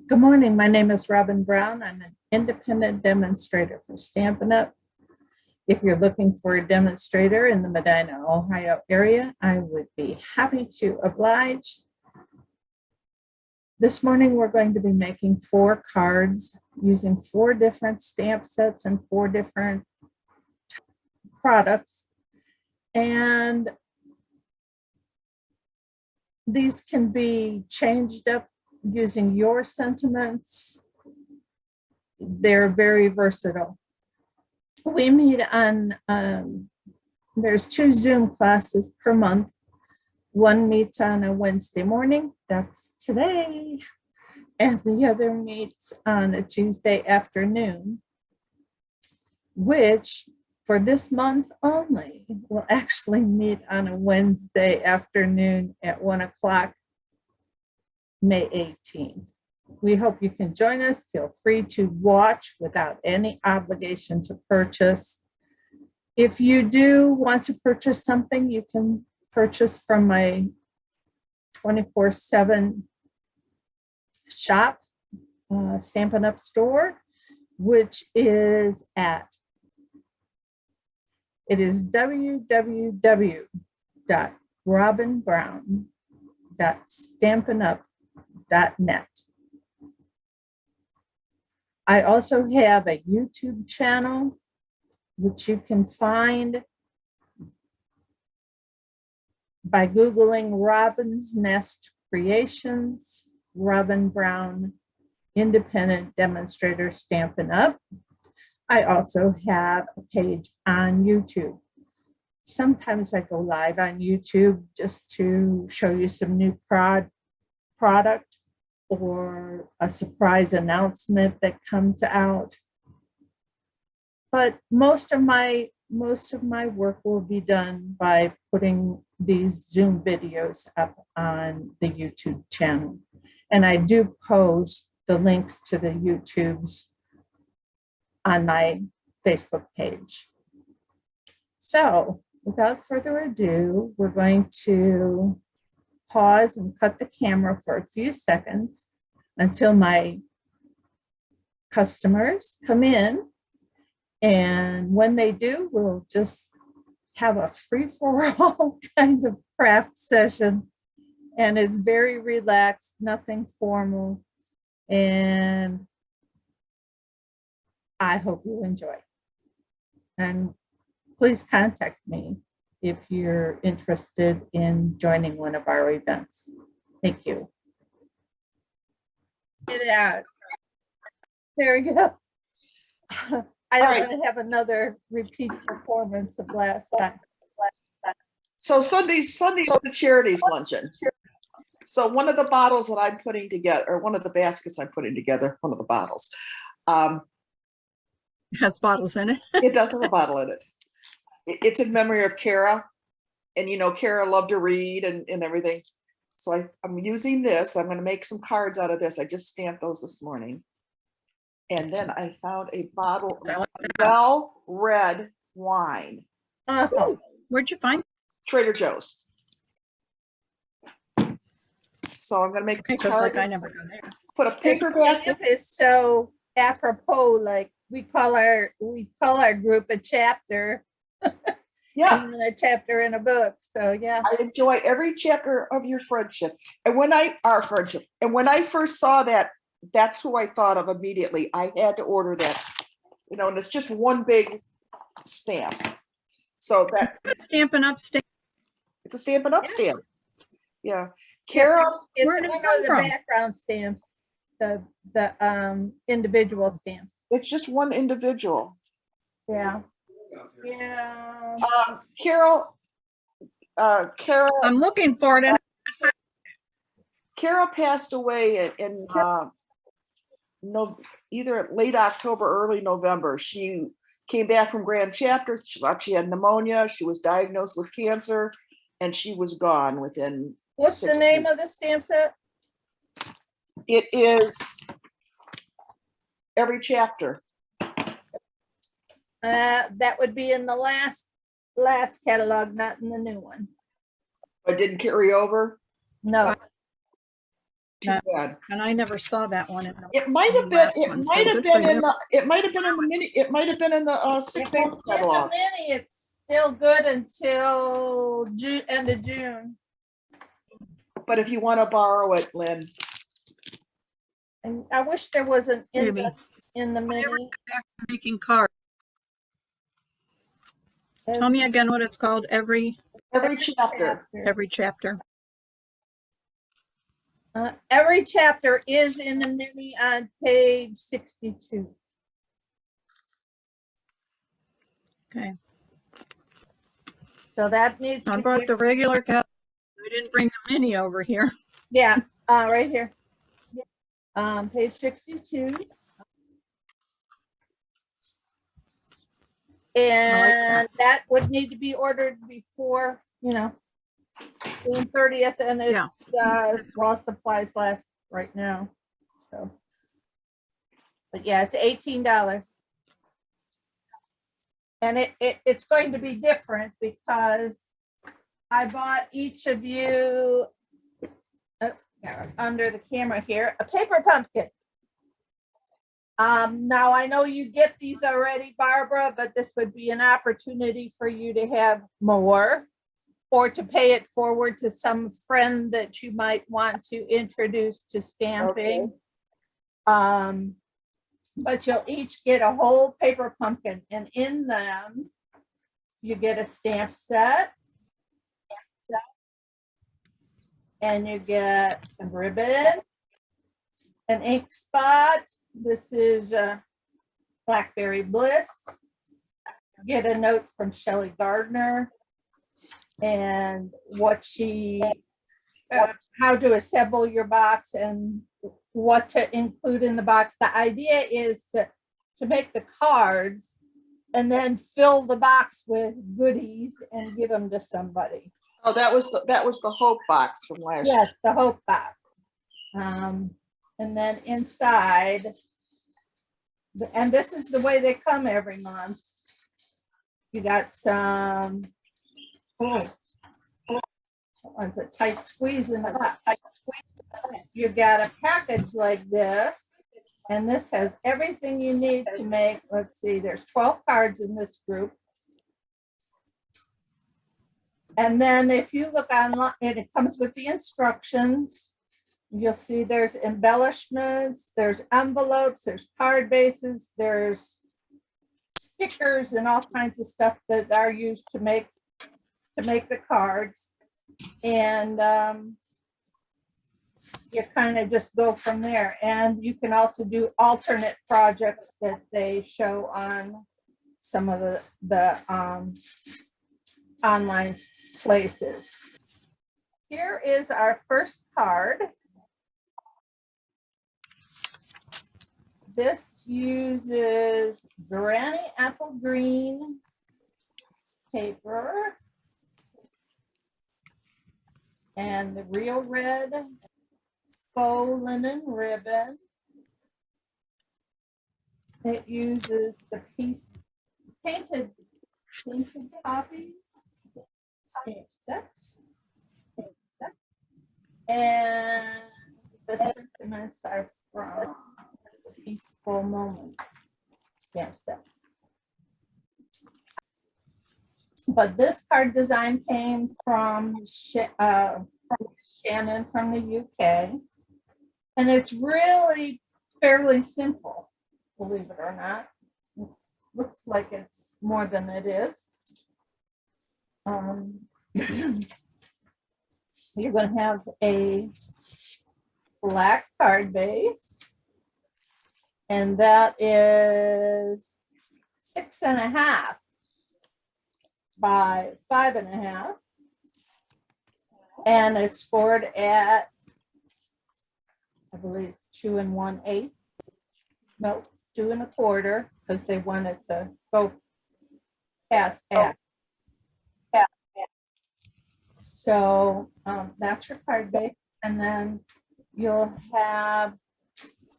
Good morning. My name is Robin Brown. I'm an independent demonstrator for Stampin' Up. If you're looking for a demonstrator in the Medina, Ohio area, I would be happy to oblige. This morning, we're going to be making 4 cards using 4 different stamp sets and 4 different products. And these can be changed up using your sentiments. They're very versatile. We meet on, there's 2 Zoom classes per month. One meets on a Wednesday morning, that's today, and the other meets on a Tuesday afternoon, which for this month only will actually meet on a Wednesday afternoon at 1 o'clock, May 18th. We hope you can join us. Feel free to watch without any obligation to purchase. If you do want to purchase something, you can purchase from my 24/7 shop, Stampin' Up store, which is www.robinbrown.stampinup.net. I also have a YouTube channel, which you can find by Googling Robin's Nest Creations, Robin Brown, Independent Demonstrator Stampin' Up. I also have a page on YouTube. Sometimes I go live on YouTube just to show you some new product or a surprise announcement that comes out. But most of my work will be done by putting these Zoom videos up on the YouTube channel. And I do post the links to the YouTubes on my Facebook page. So without further ado, we're going to pause and cut the camera for a few seconds until my customers come in. And when they do, we'll just have a free-for-all kind of craft session. And it's very relaxed, nothing formal. And I hope you enjoy. And please contact me if you're interested in joining one of our events. Thank you. Get out. There we go. I don't want to have another repeat performance of last time. So Sunday's the charities luncheon. So one of the bottles that I'm putting together, or one of the baskets I'm putting together, one of the bottles. It has bottles in it. It does have a bottle in it. It's in memory of Kara. And you know, Kara loved to read and everything. So I'm using this. I'm going to make some cards out of this. I just stamped those this morning. And then I found a bottle of well-red wine. Where'd you find? Trader Joe's. So I'm going to make because like I never go there. Put a paperback. This is so apropos. Like we call our group a chapter. Yeah, and a chapter in a book. So yeah, I enjoy every chapter of your friendship. And when our friendship, and when I first saw that, that's who I thought of immediately. I had to order that, you know, and it's just one big stamp. So that Stampin' Up stamp. It's a Stampin' Up stamp. Yeah, Kara. Where did it come from? Background stamps, the individual stamps. It's just one individual. Yeah. Yeah. Carol. I'm looking for it. Carol passed away in either late October, early November. She came back from Grand Chapter. She thought she had pneumonia. She was diagnosed with cancer, and she was gone within. What's the name of the stamp set? It is Every Chapter. That would be in the last catalog, not in the new one. But didn't carry over? No. Too bad. And I never saw that one in the It might have been, last it one, so might have good been for in you. the, it might have been in the mini, it might have been in the If 6-month it's in the catalog. mini, it's still good until June, end of June. But if you want to borrow it, Lynn, And I wish there was an Maybe. index in the Whenever mini. you get back to making cards. Tell me again what it's called. Every chapter. chapter. Every chapter is in the mini on page 62. Okay. So that needs I to brought be, the regular catalog. I didn't bring the mini over here. yeah, right here. Page 62. And that would need to be ordered before, June 30th, and it's while supplies last right now. So, but yeah, it's $18. And it's going to be different because I bought each of you under the camera here a paper pumpkin. Now I know you get these already, Barbara, but this would be an opportunity for you to have more or to pay it forward to some friend that you might want to introduce to stamping. Okay. But you'll each get a whole paper pumpkin, and in them you get a stamp set and you get some ribbon, an ink spot. This is Blackberry Bliss. Get a note from Shelley Gardner and what she, how to assemble your box and what to include in the box. The idea is to make the cards and then fill the box with goodies and give them to somebody. Oh, that was the Hope box from last year. Yes, the Hope box. And then inside, and this is the way they come every month. You got some, it's a tight squeeze in the top. You got a package like this, and this has everything you need to make. Let's see, there's 12 cards in this group. And then if you look online, and it comes with the instructions. You'll see there's embellishments, there's envelopes, there's card bases, there's stickers and all kinds of stuff that are used to make the cards. And you kind of just go from there. And you can also do alternate projects that they show on some of the online places. Here is our first card. This uses Granny Apple Green paper and the Real Red faux linen ribbon. It uses the painted Poppies stamp set. And the sentiments are from the Peaceful Moments stamp set. But this card design came from Shannon from the UK. And it's really fairly simple, believe it or not. It looks like it's more than it is. You're going to have a black card base, and that is 6.5 by 5.5, and it's scored at, I believe, 2 1/8. No, 2 1/4, because they wanted to go past half. So that's your card base, and then you'll have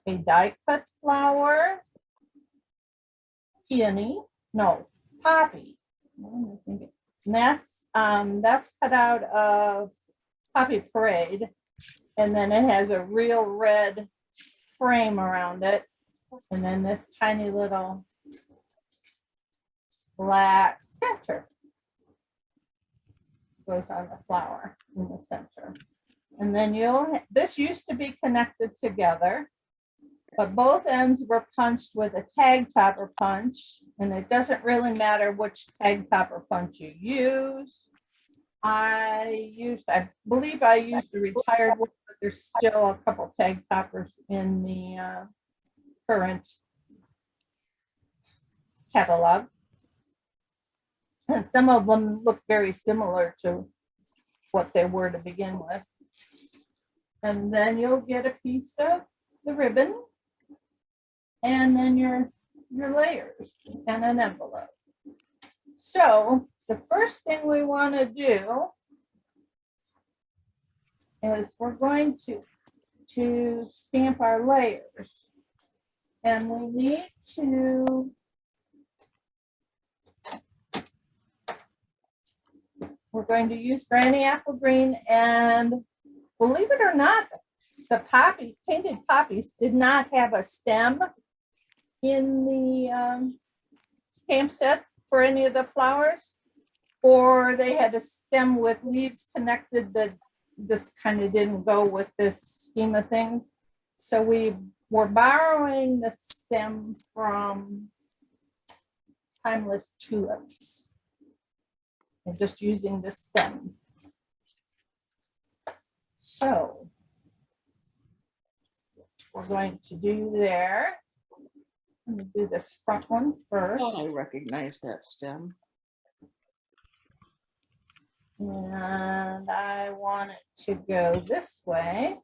a die cut flower, poppy. And that's cut out of Poppy Parade. And then it has a real red frame around it. And then this tiny little black center goes on the flower in the center. And then this used to be connected together, but both ends were punched with a tag topper punch. And it doesn't really matter which tag topper punch you use. I believe I used the retired one, but there's still a couple tag toppers in the current catalog. And some of them look very similar to what they were to begin with. And then you'll get a piece of the ribbon and then your layers and an envelope. So the first thing we want to do is we're going to stamp our layers. And we need to we're going to use Granny Apple Green, and believe it or not, the painted poppies did not have a stem in the stamp set for any of the flowers, or they had a stem with leaves connected that just kind of didn't go with this scheme of things. So we were borrowing the stem from Timeless Tulips and just using the stem. So we're going to do there. I'm going to do this front one first. Oh, I recognize that stem. And I want it to go this way,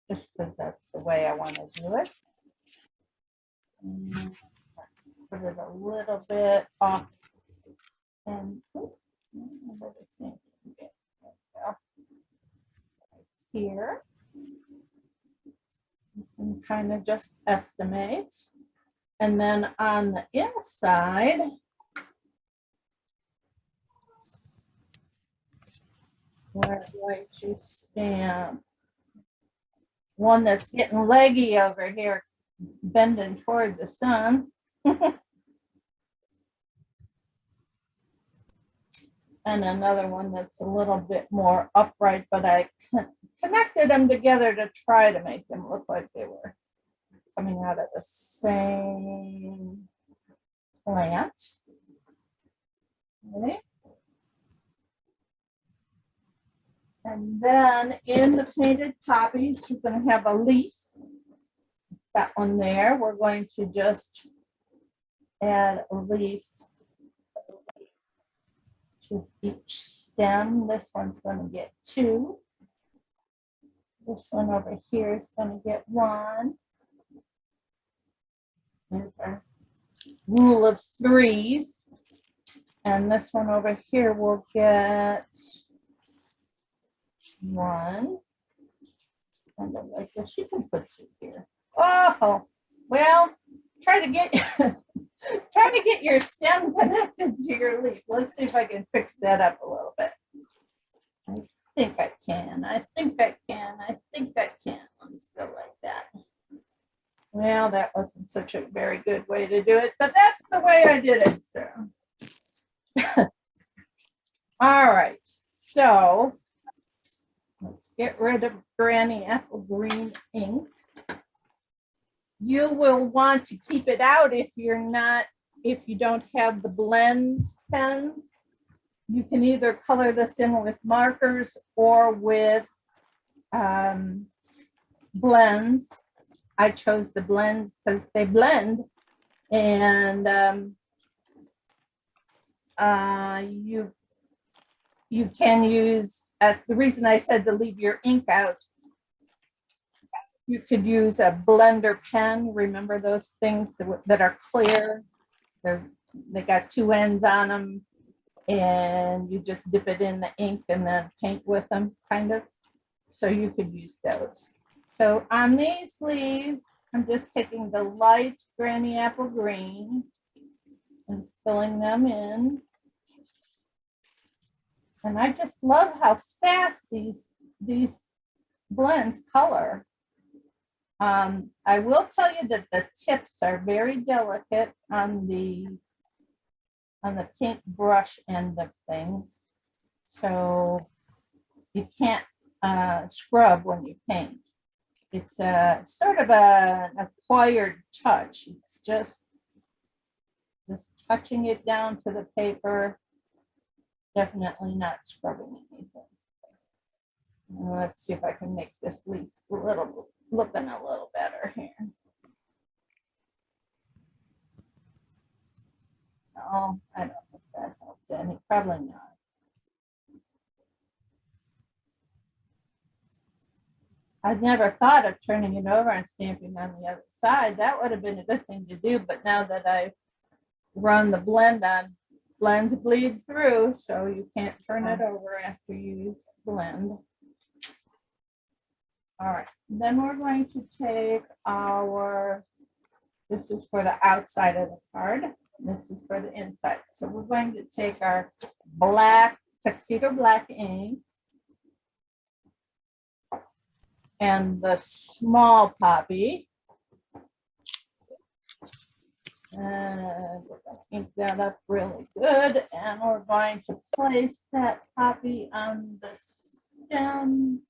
just because that's the way I want to do it. And let's put it a little bit off. And here, you can kind of just estimate. And then on the inside, we're going to stamp one that's getting leggy over here, bending toward the sun. And another one that's a little bit more upright, but I connected them together to try to make them look like they were coming out of the same plant. Okay. And then in the painted poppies, you're going to have a leaf. That one there, we're going to just add a leaf to each stem. This one's going to get 2. This one over here is going to get 1. There's our rule of 3s. And this one over here will get 1. And then I guess you can put 2 here. Oh, well, try to get your stem connected to your leaf. Let's see if I can fix that up a little bit. I think I can. Let's go like that. Well, that wasn't such a very good way to do it, but that's the way I did it, so. All right, so let's get rid of Granny Apple Green ink. You will want to keep it out if you don't have the blends pens. You can either color this in with markers or with blends. I chose the blend because they blend, and you can use, the reason I said to leave your ink out, you could use a blender pen. Remember those things that are clear? They got 2 ends on them, and you just dip it in the ink and then paint with them, kind of. So you could use those. So on these leaves, I'm just taking the light Granny Apple Green and filling them in. And I just love how fast these blends color. I will tell you that the tips are very delicate on the paint brush end of things. So you can't scrub when you paint. It's a sort of an acquired touch. It's just touching it down to the paper, definitely not scrubbing anything. Let's see if I can make this leaf looking a little better here. No, I don't think that helped any. Probably not. I'd never thought of turning it over and stamping on the other side. That would have been a good thing to do, but now that I've run the blend on, blends bleed through, so you can't turn it over after you use blend. All right, then we're going to take this is for the outside of the card. This is for the inside. So we're going to take our black, tuxedo black ink and the small poppy. And we're going to ink that up really good. And we're going to place that poppy on the stem,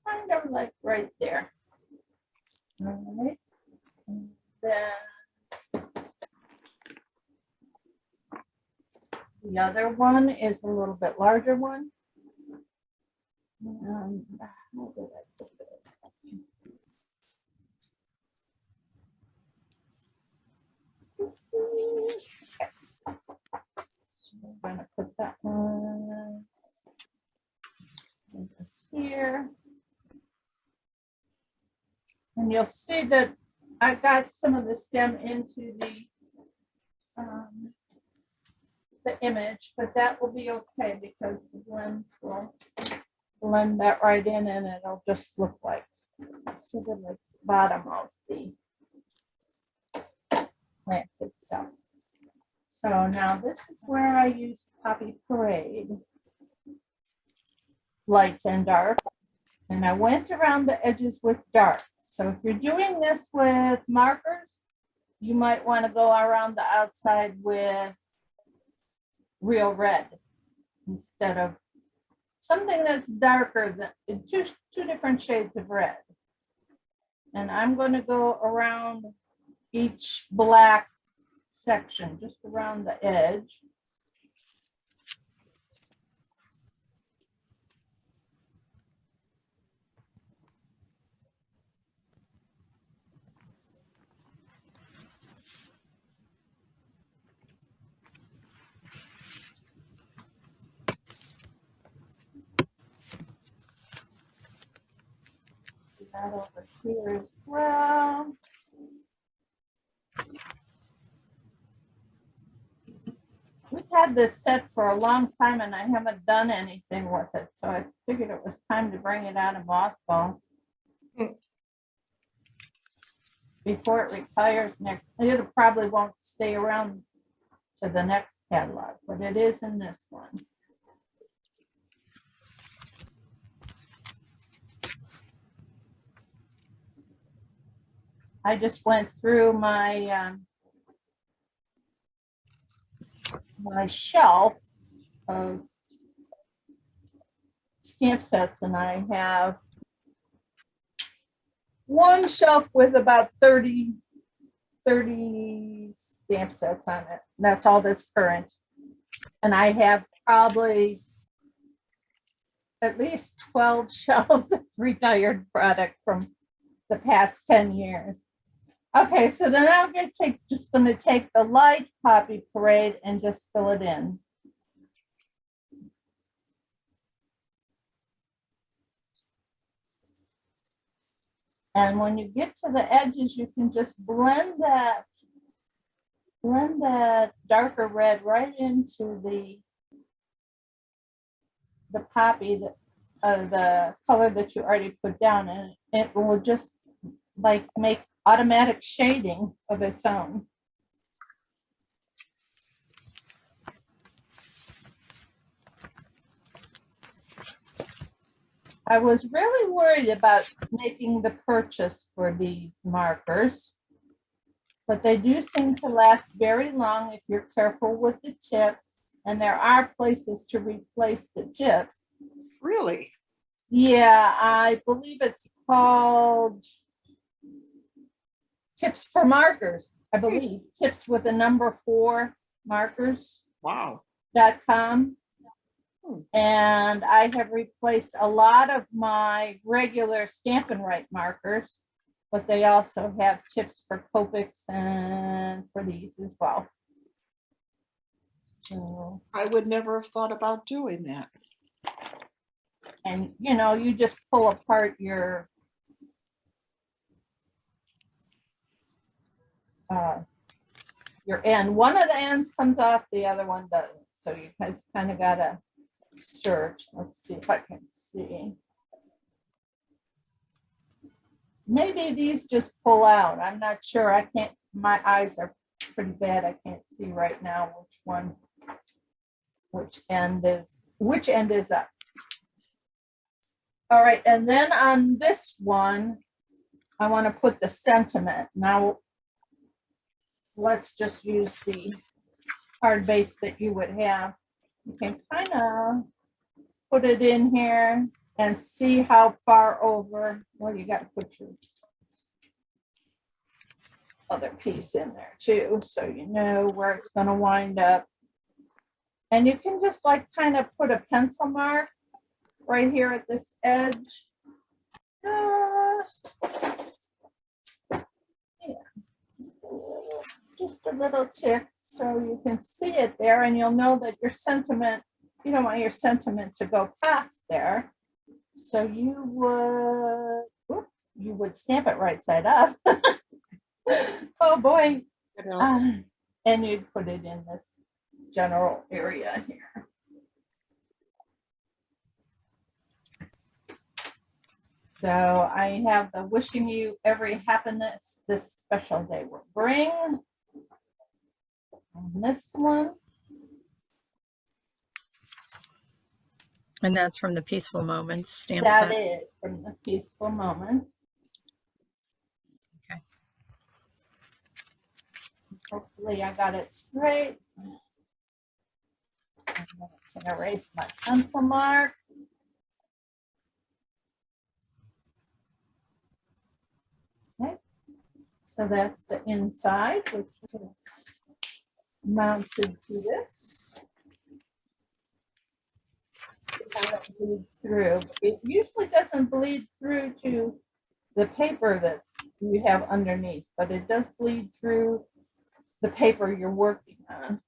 kind of like right there. All right. And then the other one is a little bit larger one. How did I put this? Okay. So we're going to put that one over here. And you'll see that I got some of the stem into the image, but that will be okay because the blends will blend that right in and it'll just look like sort of like the bottom of the plant itself. So now this is where I used Poppy Parade, light and dark, and I went around the edges with dark. So if you're doing this with markers, you might want to go around the outside with real red instead of something that's darker than two different shades of red. And I'm going to go around each black section, just around the edge. That over here as well. We've had this set for a long time and I haven't done anything with it, so I figured it was time to bring it out of mothballs before it retires next. It probably won't stay around to the next catalog, but it is in this one. I just went through my my shelf of stamp sets, and I have one shelf with about 30 stamp sets on it. That's all that's current. And I have probably at least 12 shelves of retired product from the past 10 years. Okay, so then I'm just going to take the light Poppy Parade and just fill it in. And when you get to the edges, you can just blend that darker red right into the poppy, the color that you already put down, and it will just like make automatic shading of its own. I was really worried about making the purchase for these markers, but they do seem to last very long if you're careful with the tips, and there are places to replace the tips. Really? Yeah, I believe it's called Tips for Markers, I believe. Tips with the number 4 markers.com. Wow. And I have replaced a lot of my regular Stampin' Write markers, but they also have tips for Copics and for these as well. So, I would never have thought about doing that. and you know, you just pull apart your end. One of the ends comes off, the other one doesn't. So you guys kind of gotta search. Let's see if I can see. Maybe these just pull out. I'm not sure. I can't, my eyes are pretty bad. I can't see right now which end is up. All right, and then on this one, I want to put the sentiment. Now, let's just use the card base that you would have. You can kind of put it in here and see how far over. Well, you got to put your other piece in there too, so you know where it's going to wind up. And you can just like kind of put a pencil mark right here at this edge. Just a little tick so you can see it there, and you'll know that your sentiment, you don't want your sentiment to go past there. So you would stamp it right side up. Oh boy. And you'd put it in this general area here. So I have the wishing you every happiness this special day will bring. And this one. And that's from the Peaceful Moments stamp That set. is from the Peaceful Moments. Okay. Hopefully I got it straight. I'm going to erase my pencil mark. Okay. So that's the inside, which is mounted to this. How it bleeds through. It usually doesn't bleed through to the paper that you have underneath, but it does bleed through the paper you're working on.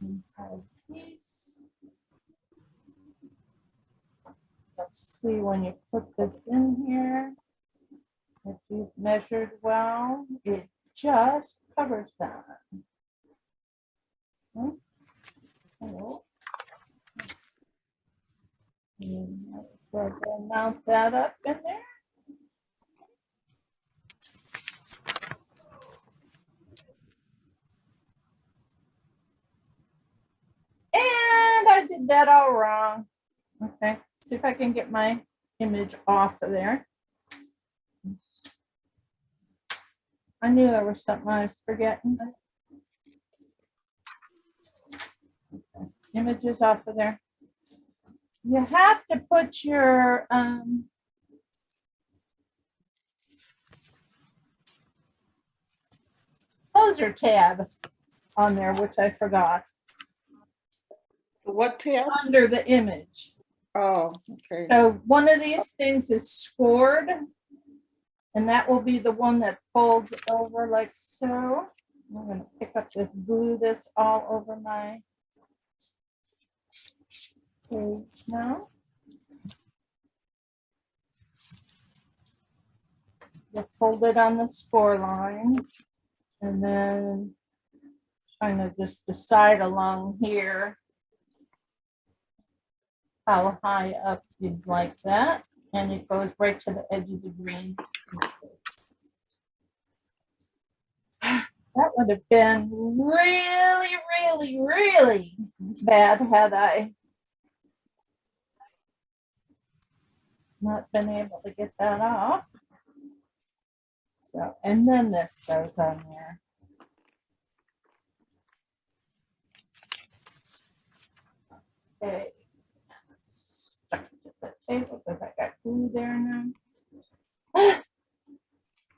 Inside piece. Let's see when you put this in here. If you've measured well, it just covers that. Okay. So, we'll mount that up in there. And I did that all wrong. Okay, see if I can get my image off of there. I knew there was something I was forgetting. Okay. Images off of there. You have to put your closure tab on there, which I forgot. What tab? Under the image. Oh, okay. So one of these things is scored, and that will be the one that folds over like so. I'm going to pick up this glue that's all over my page now. We'll fold it on the score line, and then kind of just decide along here how high up you'd like that, and it goes right to the edge of the green. That would have been really, really, really bad had I not been able to get that off. So, and then this goes on there. Okay. Stuck it to the table because I got glue there now.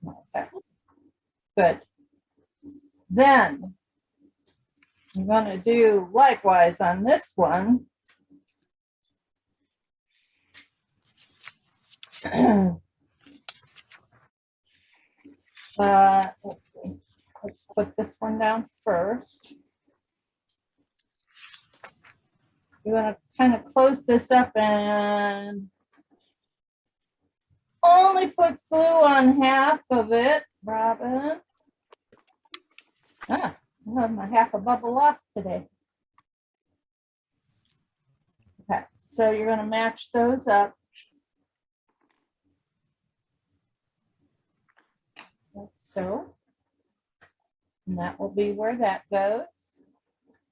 Okay. Good. Then I'm going to do likewise on this one. Let's put this one down first. You're going to kind of close this up and only put glue on half of it, Robin. I have my half a bubble off today. Okay, so you're going to match those up. Like so. And that will be where that goes.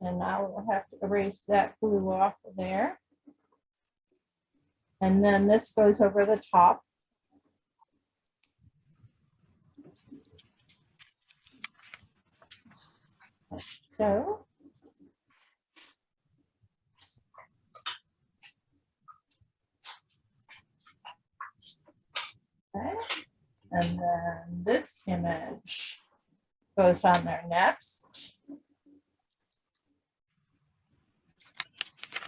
And now we'll have to erase that glue off of there. And then this goes over the top. Like so. Okay. And then this image goes on there next.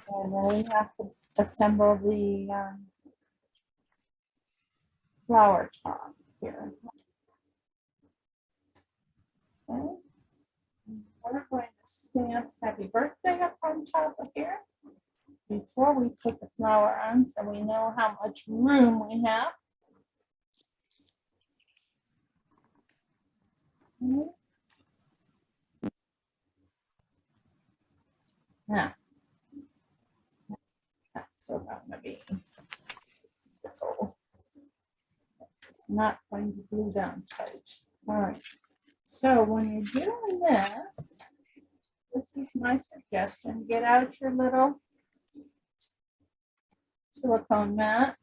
And then we have to assemble the flower top here. Okay. We're going to stamp happy birthday up on top of here before we put the flower on so we know how much room we have. Okay. Now, that's what I'm going to be. So it's not going to glue down tight. All right. So when you're doing this, this is my suggestion. Get out your little silicone mat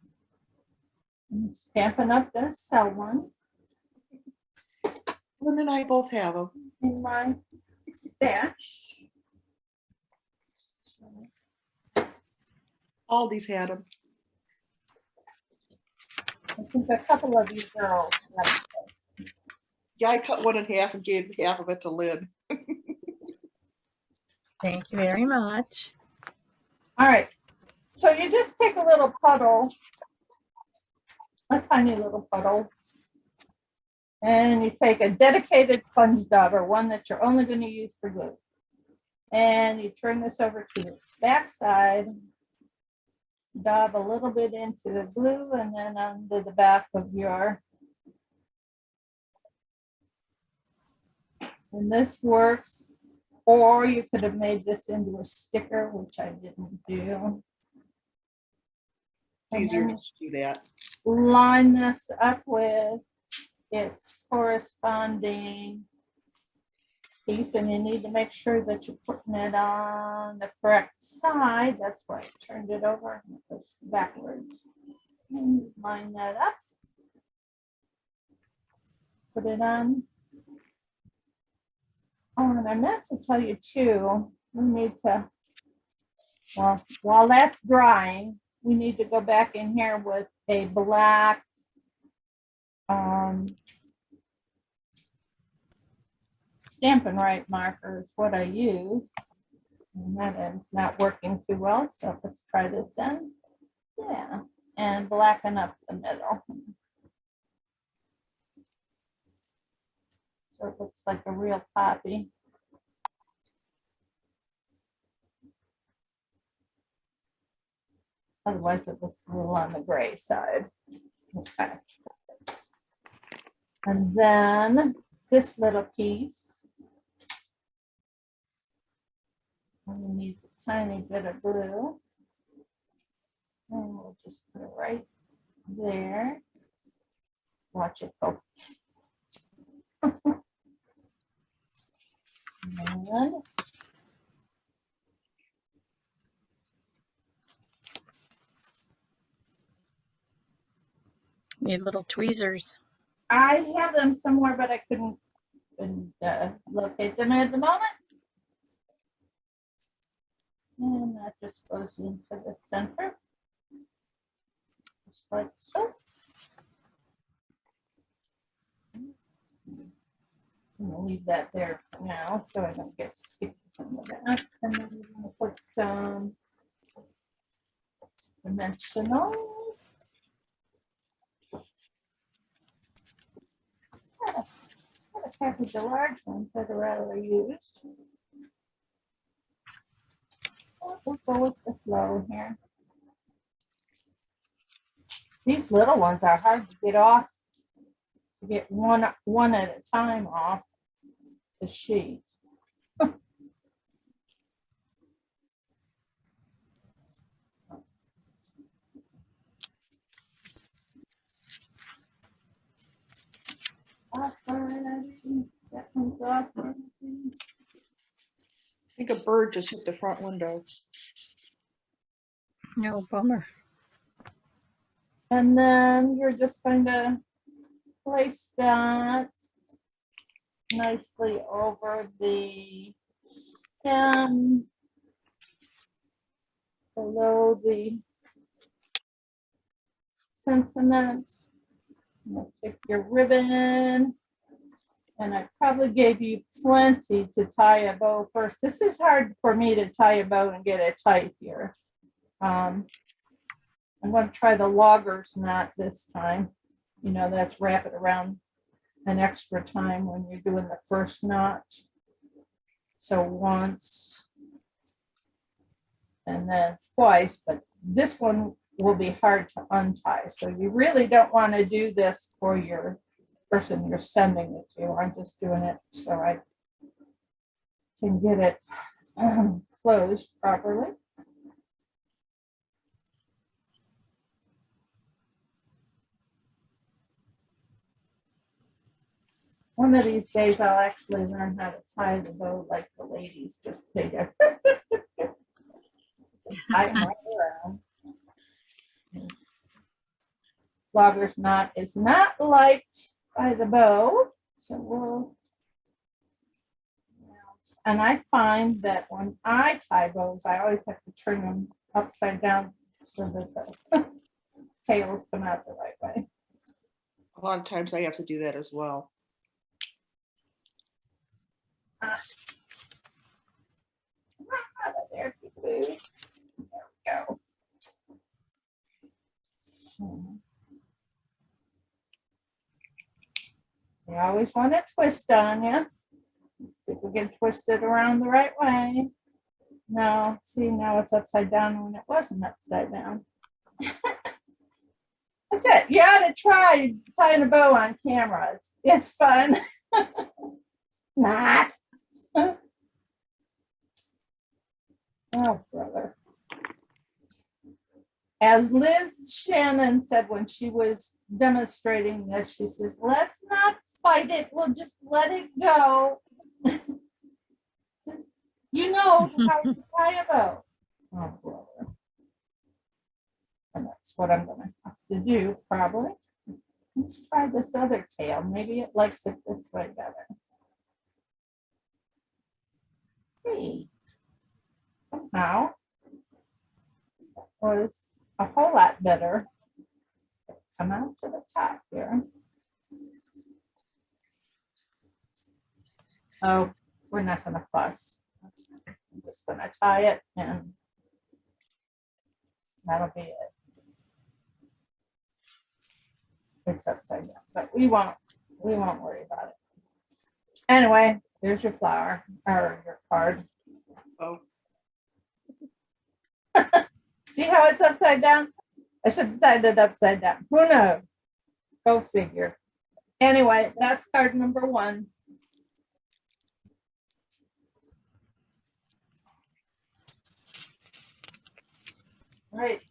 and Stampin' Up does sell one. Lynn and I both have them. In my stash. So Aldi's had them. I think a couple of you girls like this. Yeah, I cut one in half and gave half of it to Lynn. Thank you very much. All right. So you just take a little puddle, a tiny little puddle, and you take a dedicated sponge dauber, one that you're only going to use for glue. And you turn this over to the back side, dab a little bit into the glue, and then onto the back of your. And this works, or you could have made this into a sticker, which I didn't do. It's easier to do that. Line this up with its corresponding piece, and you need to make sure that you're putting it on the correct side. That's why I turned it over and it goes backwards. And line that up. Put it on. Oh, and I meant to tell you too, we need to, well, while that's drying, we need to go back in here with a black Stampin' Right marker is what I use. And that is not working too well, so let's try this in. Yeah, and blacken up the middle. So it looks like a real poppy. Otherwise, it looks a little on the gray side. Okay. And then this little piece only needs a tiny bit of glue. And we'll just put it right there. Watch it go. And Need little tweezers. I have them somewhere, but I couldn't locate them at the moment. And that just goes into the center. Just like so. I'm gonna leave that there for now so I don't get sticky some of that. And then we're gonna put some dimensional. Yeah, I'm gonna package the large ones that are already used. We'll go with the flow here. These little ones are hard to get off. To get one at a time off the sheet. That comes off. I think a bird just hit the front window. No, bummer. And then you're just going to place that nicely over the stem, below the sentiment. Take your ribbon, and I probably gave you plenty to tie a bow first. This is hard for me to tie a bow and get it tight here. I'm going to try the logger's knot this time. You know, that's wrap it around an extra time when you're doing the first knot. So once and then twice, but this one will be hard to untie. So you really don't want to do this for your person you're sending it to. I'm just doing it so I can get it closed properly. One of these days I'll actually learn how to tie the bow like the ladies just they do. Tie them right around. Logger's knot is not liked by the bow, so we'll. And I find that when I tie bows, I always have to turn them upside down so that the tails come out the right way. A lot of times I have to do that as well. Out of there, there we go. So, you always want to twist on you. See if we can twist it around the right way. No, see, now it's upside down when it wasn't upside down. That's it. You ought to try tying a bow on camera. It's fun. Not. Oh, brother. As Liz Shannon said when she was demonstrating this, she says, let's not fight it. We'll just let it go. You know how to tie a bow. Oh, brother. And that's what I'm going to have to do, probably. Let's try this other tail. Maybe it likes it this way better. Hey. Somehow, that was a whole lot better. Come out to the top here. Oh, we're not going to fuss. I'm just going to tie it and that'll be it. It's upside down, but we won't worry about it. Anyway, there's your flower or your card. Oh, See how it's upside down? I should have tied it upside down. Who knows? Go figure. Anyway, that's card number 1. Right.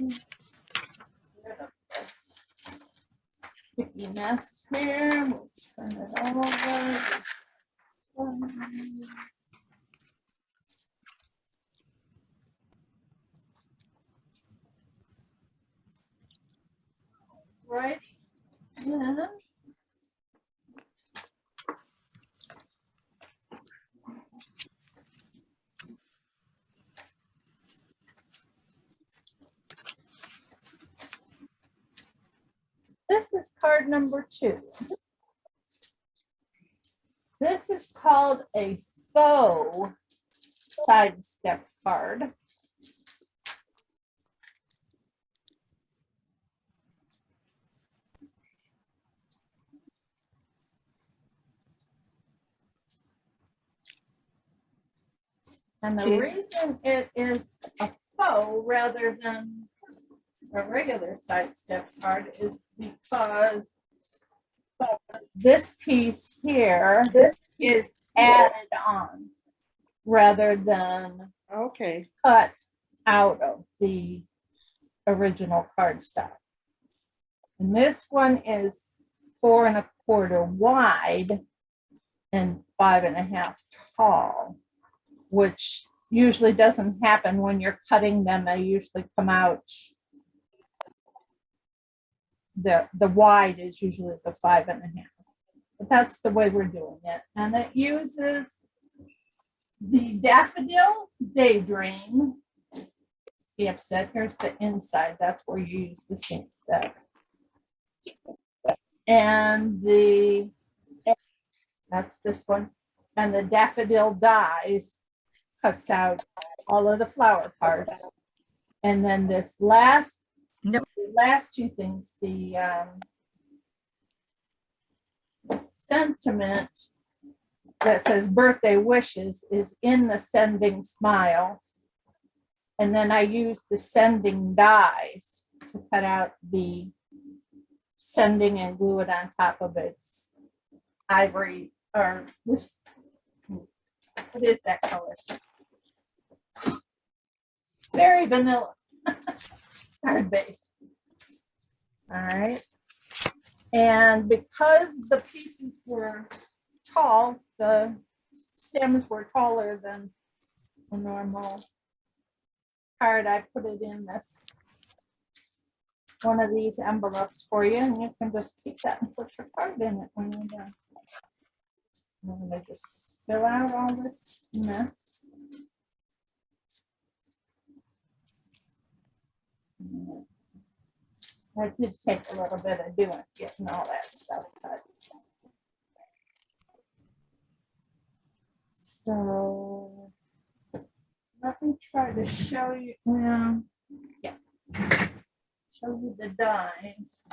rid of this sticky mess here. We'll turn it over. Right. Yeah. This is card number 2. This is called a faux sidestep card. And the Okay. reason it is a faux rather than a regular sidestep card is because this piece here is added on rather than Okay. cut out of the original cardstock. And this one is 4 1/4 wide and 5 1/2 tall, which usually doesn't happen when you're cutting them. They usually come out, the wide is usually the 5 1/2. But that's the way we're doing it. And it uses the Daffodil Daydream stamp set. Here's the inside. That's where you use the stamp set. And that's this one. And the Daffodil dies cuts out all of the flower parts. And then this last, Yep. the last 2 things, the sentiment that says birthday wishes is in the sending smiles. And then I use the sending dies to cut out the sending and glue it on top of its ivory, or what is that color? Very vanilla. Card base. All right. And because the pieces were tall, the stems were taller than a normal card, I put it in this one of these envelopes for you, and you can just keep that and put your card in it when you're done. I'm going to just spill out all this mess. That did take a little bit of doing, getting all that stuff cut. So let me try to show you. Yeah. Show you the dies.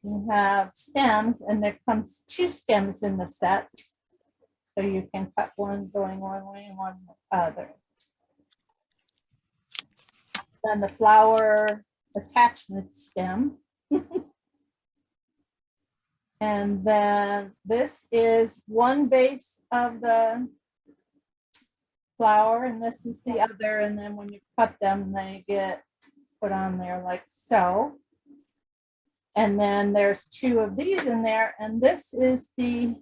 You have stems, and there comes 2 stems in the set. So you can cut one going one way and one other. Then the flower attachment stem. And then this is one base of the flower, and this is the other. And then when you cut them, they get put on there like so. And then there's 2 of these in there, and this is the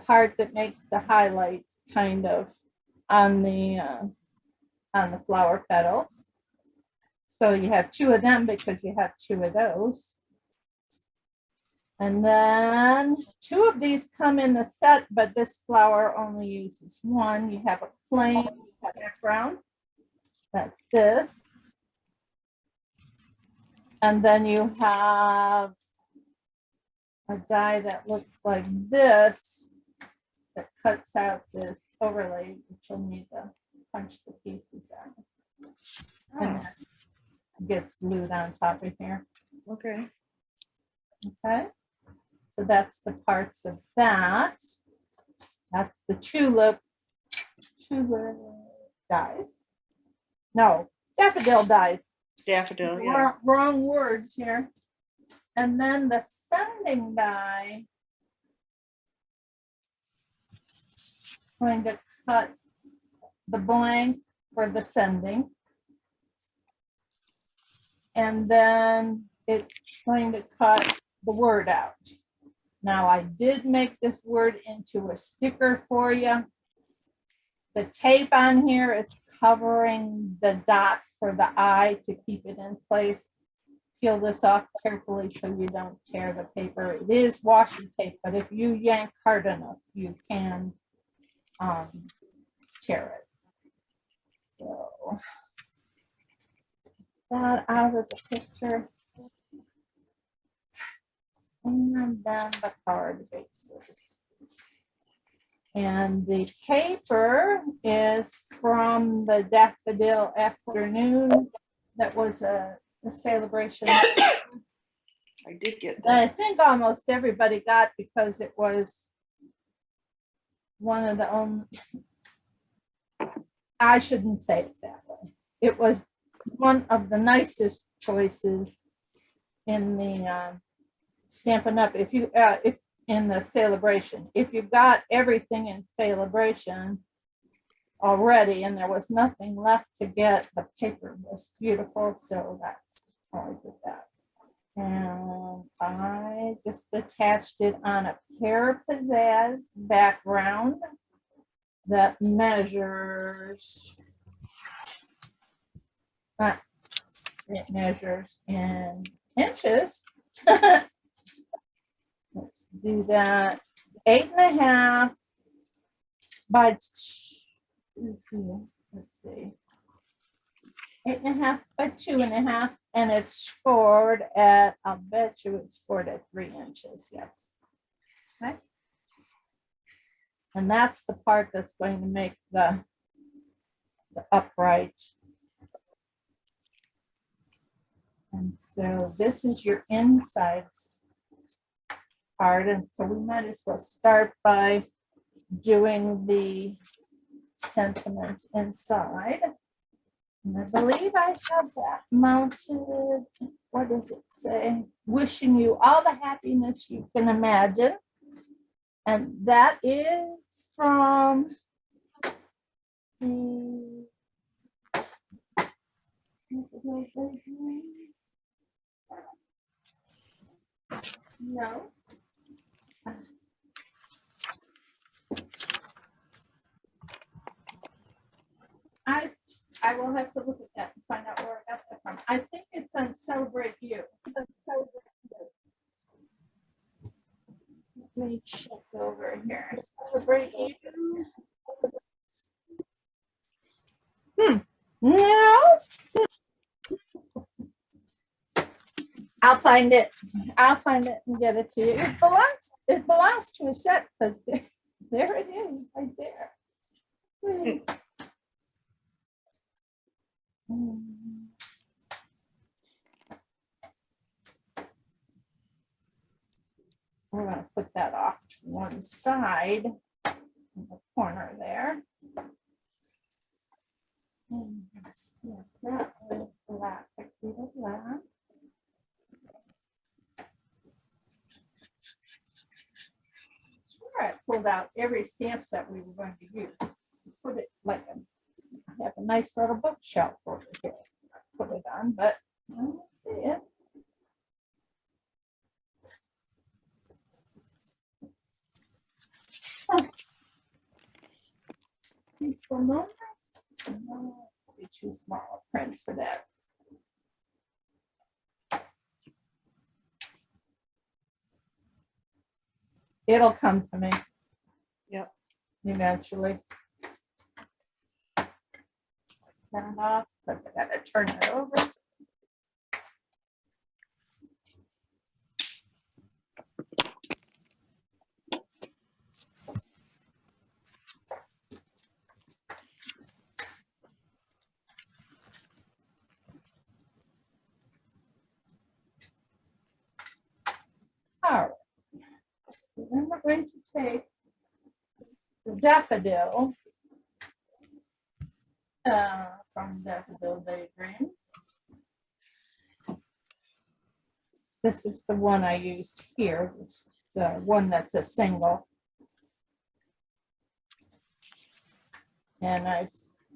part that makes the highlight kind of on the flower petals. So you have 2 of them because you have 2 of those. And then 2 of these come in the set, but this flower only uses 1. You have a plain background. That's this. And then you have a die that looks like this that cuts out this overlay, which you'll need to punch the pieces out. And that gets glued on top of here. Okay. Okay. So that's the parts of that. That's the tulip dies. No, daffodil dies. Daffodil, yeah. Wrong words here. And then the sending die, going to cut the blank for the sending. and then it's going to cut the word out. Now I did make this word into a sticker for you. The tape on here is covering the dot for the eye to keep it in place. Peel this off carefully so you don't tear the paper. It is washi tape, but if you yank hard enough, you can tear it. So that out of the picture. And then the card bases. And the paper is from the Daffodil Afternoon. That was a celebration. I did get that I that. think almost everybody got because it was one of the only, I shouldn't say it that way. It was one of the nicest choices in the Stampin' Up. If in the celebration, if you got everything in celebration already and there was nothing left to get, the paper was beautiful, so that's how I did that. And I just attached it on a pair of pizzazz background that measures, it measures in inches. Let's do that. 8.5 by, let's see, 8.5 by 2.5, and it's scored at, I'll bet you it's scored at 3 inches, yes. Okay. And that's the part that's going to make the upright. And so this is your insides part, and so we might as well start by doing the sentiment inside. And I believe I have that mounted. What does it say? Wishing you all the happiness you can imagine. And that is from the no. I will have to look at that and find out where I got that from. I think it's on Celebrate You. Let me check over here. Celebrate You. No. I'll find it. I'll find it and get it to you. It belongs to a set because there it is right there. We're going to put that off to one side in the corner there. And let's see that with black, tuxedo black. Sure, I pulled out every stamp set we were going to use. Put it like I have a nice little bookshelf over here. I put it on, but I don't see it. Peaceful moments. No, probably too small a print for that. It'll come to me. Yep. Eventually. Turn it off because I gotta turn it over. All right. So then we're going to take the Daffodil from Daffodil Daydreams. This is the one I used here, the one that's a single. And I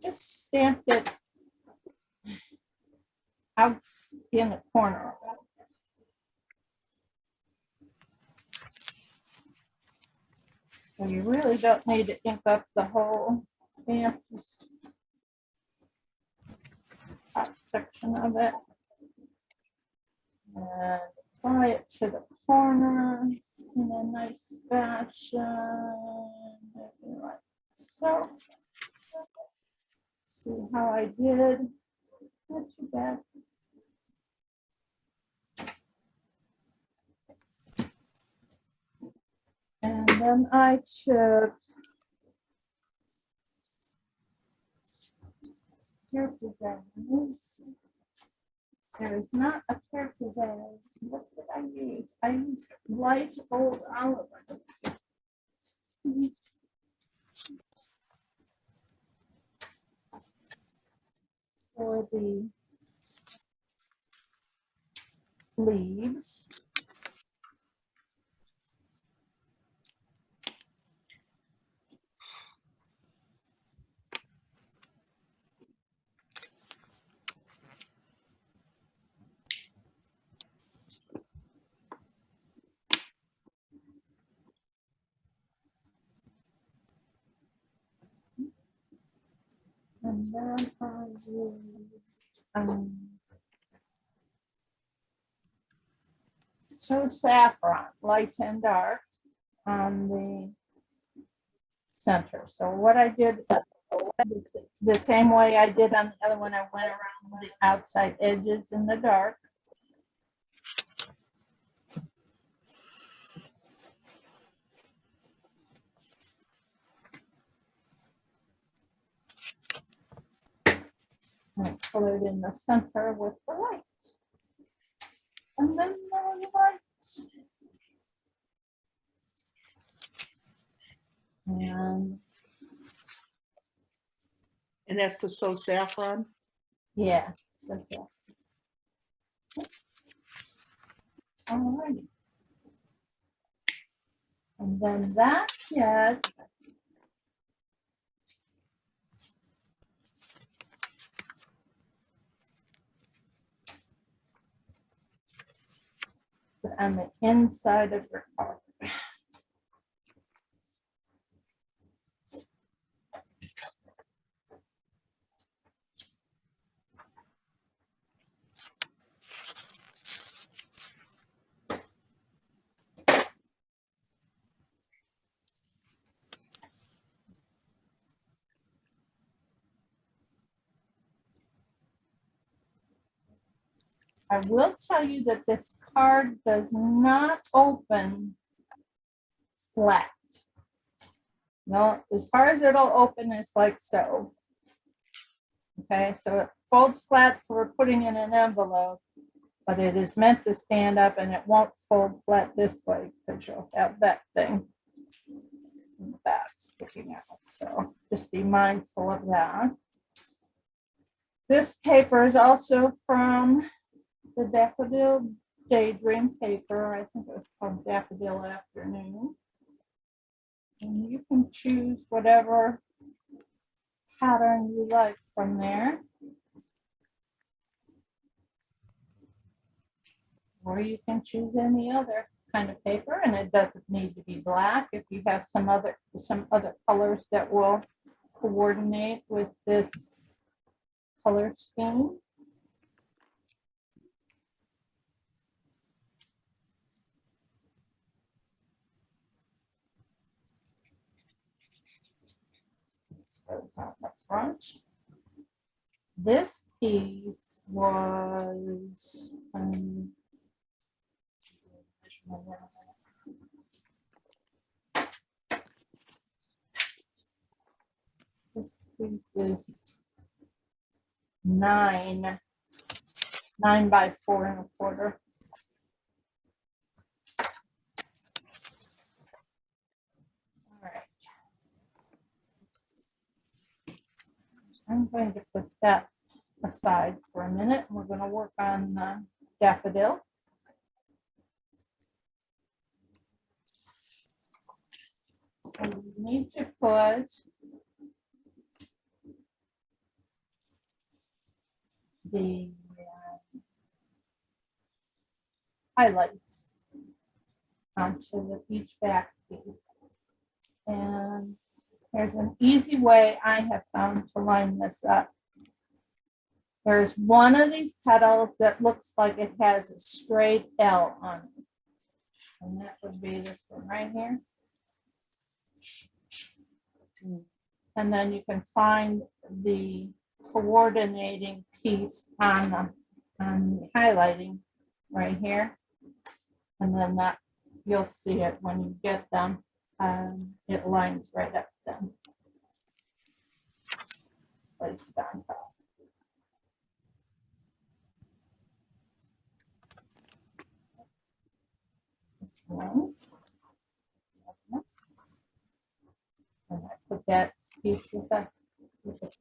just stamped it out in the corner. So you really don't need to ink up the whole stamp, just top section of it. And apply it to the corner in a nice fashion, maybe like so. See how I did? Not too bad. And then I took hair pizzazz. There is not a hair pizzazz. What did I use? I used light old Oliver. For the leaves. And then I used so saffron, light and dark, on the center. So what I did is the same way I did on the other one. I went around the outside edges in the dark. And I colored in the center with the light. And then the light. And that's the So Saffron. Yeah. Alrighty. And then that gets on the inside of your card. I will tell you that this card does not open flat. No, as far as it'll open, it's like so. Okay, so it folds flat for putting in an envelope, but it is meant to stand up and it won't fold flat this way because you'll have that thing in the back sticking out. So just be mindful of that. This paper is also from the Daffodil Daydream paper. I think it was called Daffodil Afternoon. And you can choose whatever pattern you like from there. Or you can choose any other kind of paper, and it doesn't need to be black. If you have some other colors that will coordinate with this color scheme. This goes on the front. This piece was this piece is 9 by 4 1/4. All right. I'm going to put that aside for a minute. We're going to work on Daffodil. So we need to put the highlights onto each back piece. And there's an easy way I have found to line this up. There's one of these petals that looks like it has a straight L on it. And that would be this one right here. And then you can find the coordinating piece on the highlighting right here. And then that you'll see it when you get them. It lines right up then. Place it on top. This one. And I put that piece with a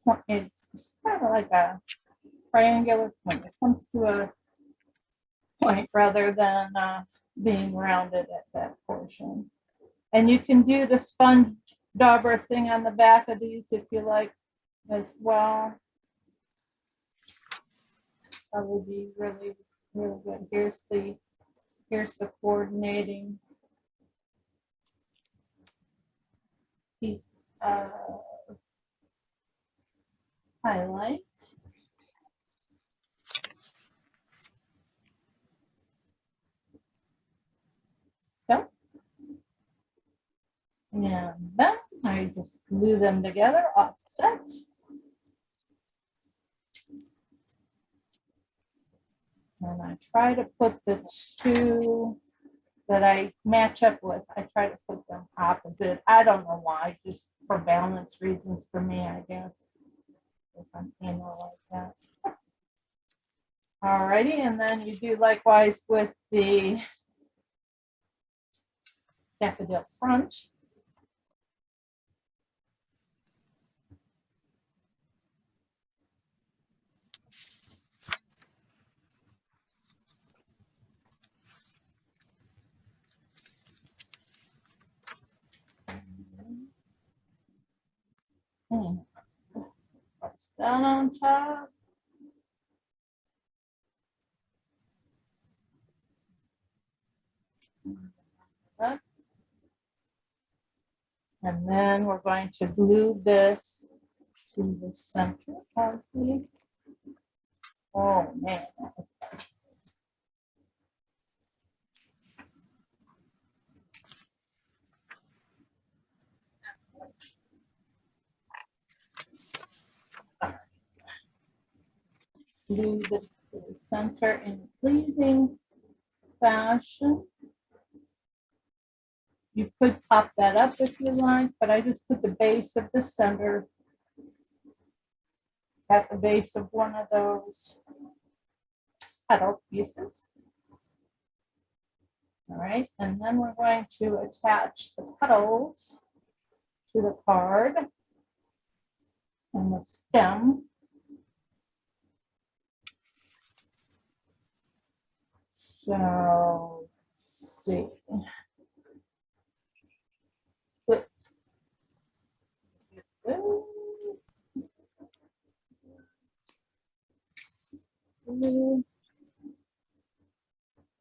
point. It's kind of like a triangular point. It comes to a point rather than being rounded at that portion. And you can do the sponge dauber thing on the back of these if you like as well. That would be really, really good. Here's the coordinating piece of highlight. So, and then I just glue them together, offset. And I try to put the two that I match up with, I try to put them opposite. I don't know why, just for balance reasons for me, I guess. If I'm anal like that. Alrighty, and then you do likewise with the daffodil front. Press down on top. And then we're going to glue this to the center of the, oh man, that was bad. Glue this to the center in a pleasing fashion. You could pop that up if you like, but I just put the base of the center at the base of one of those petal pieces. All right, and then we're going to attach the petals to the card and the stem. So let's see.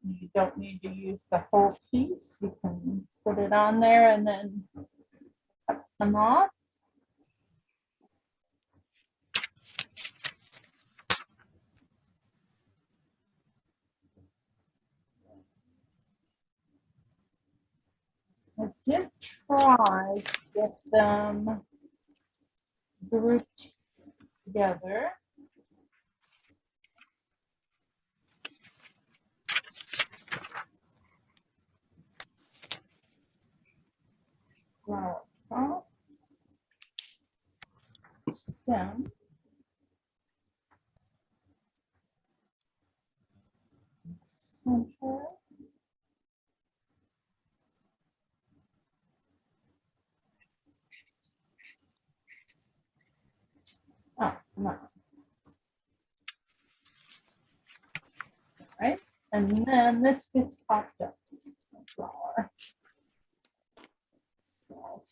You don't need to use the whole piece. You can put it on there and then cut some off. I did try to get them grouped together. Flower top, stem, center, oh, no. All right, and then this gets popped up. Flower. So.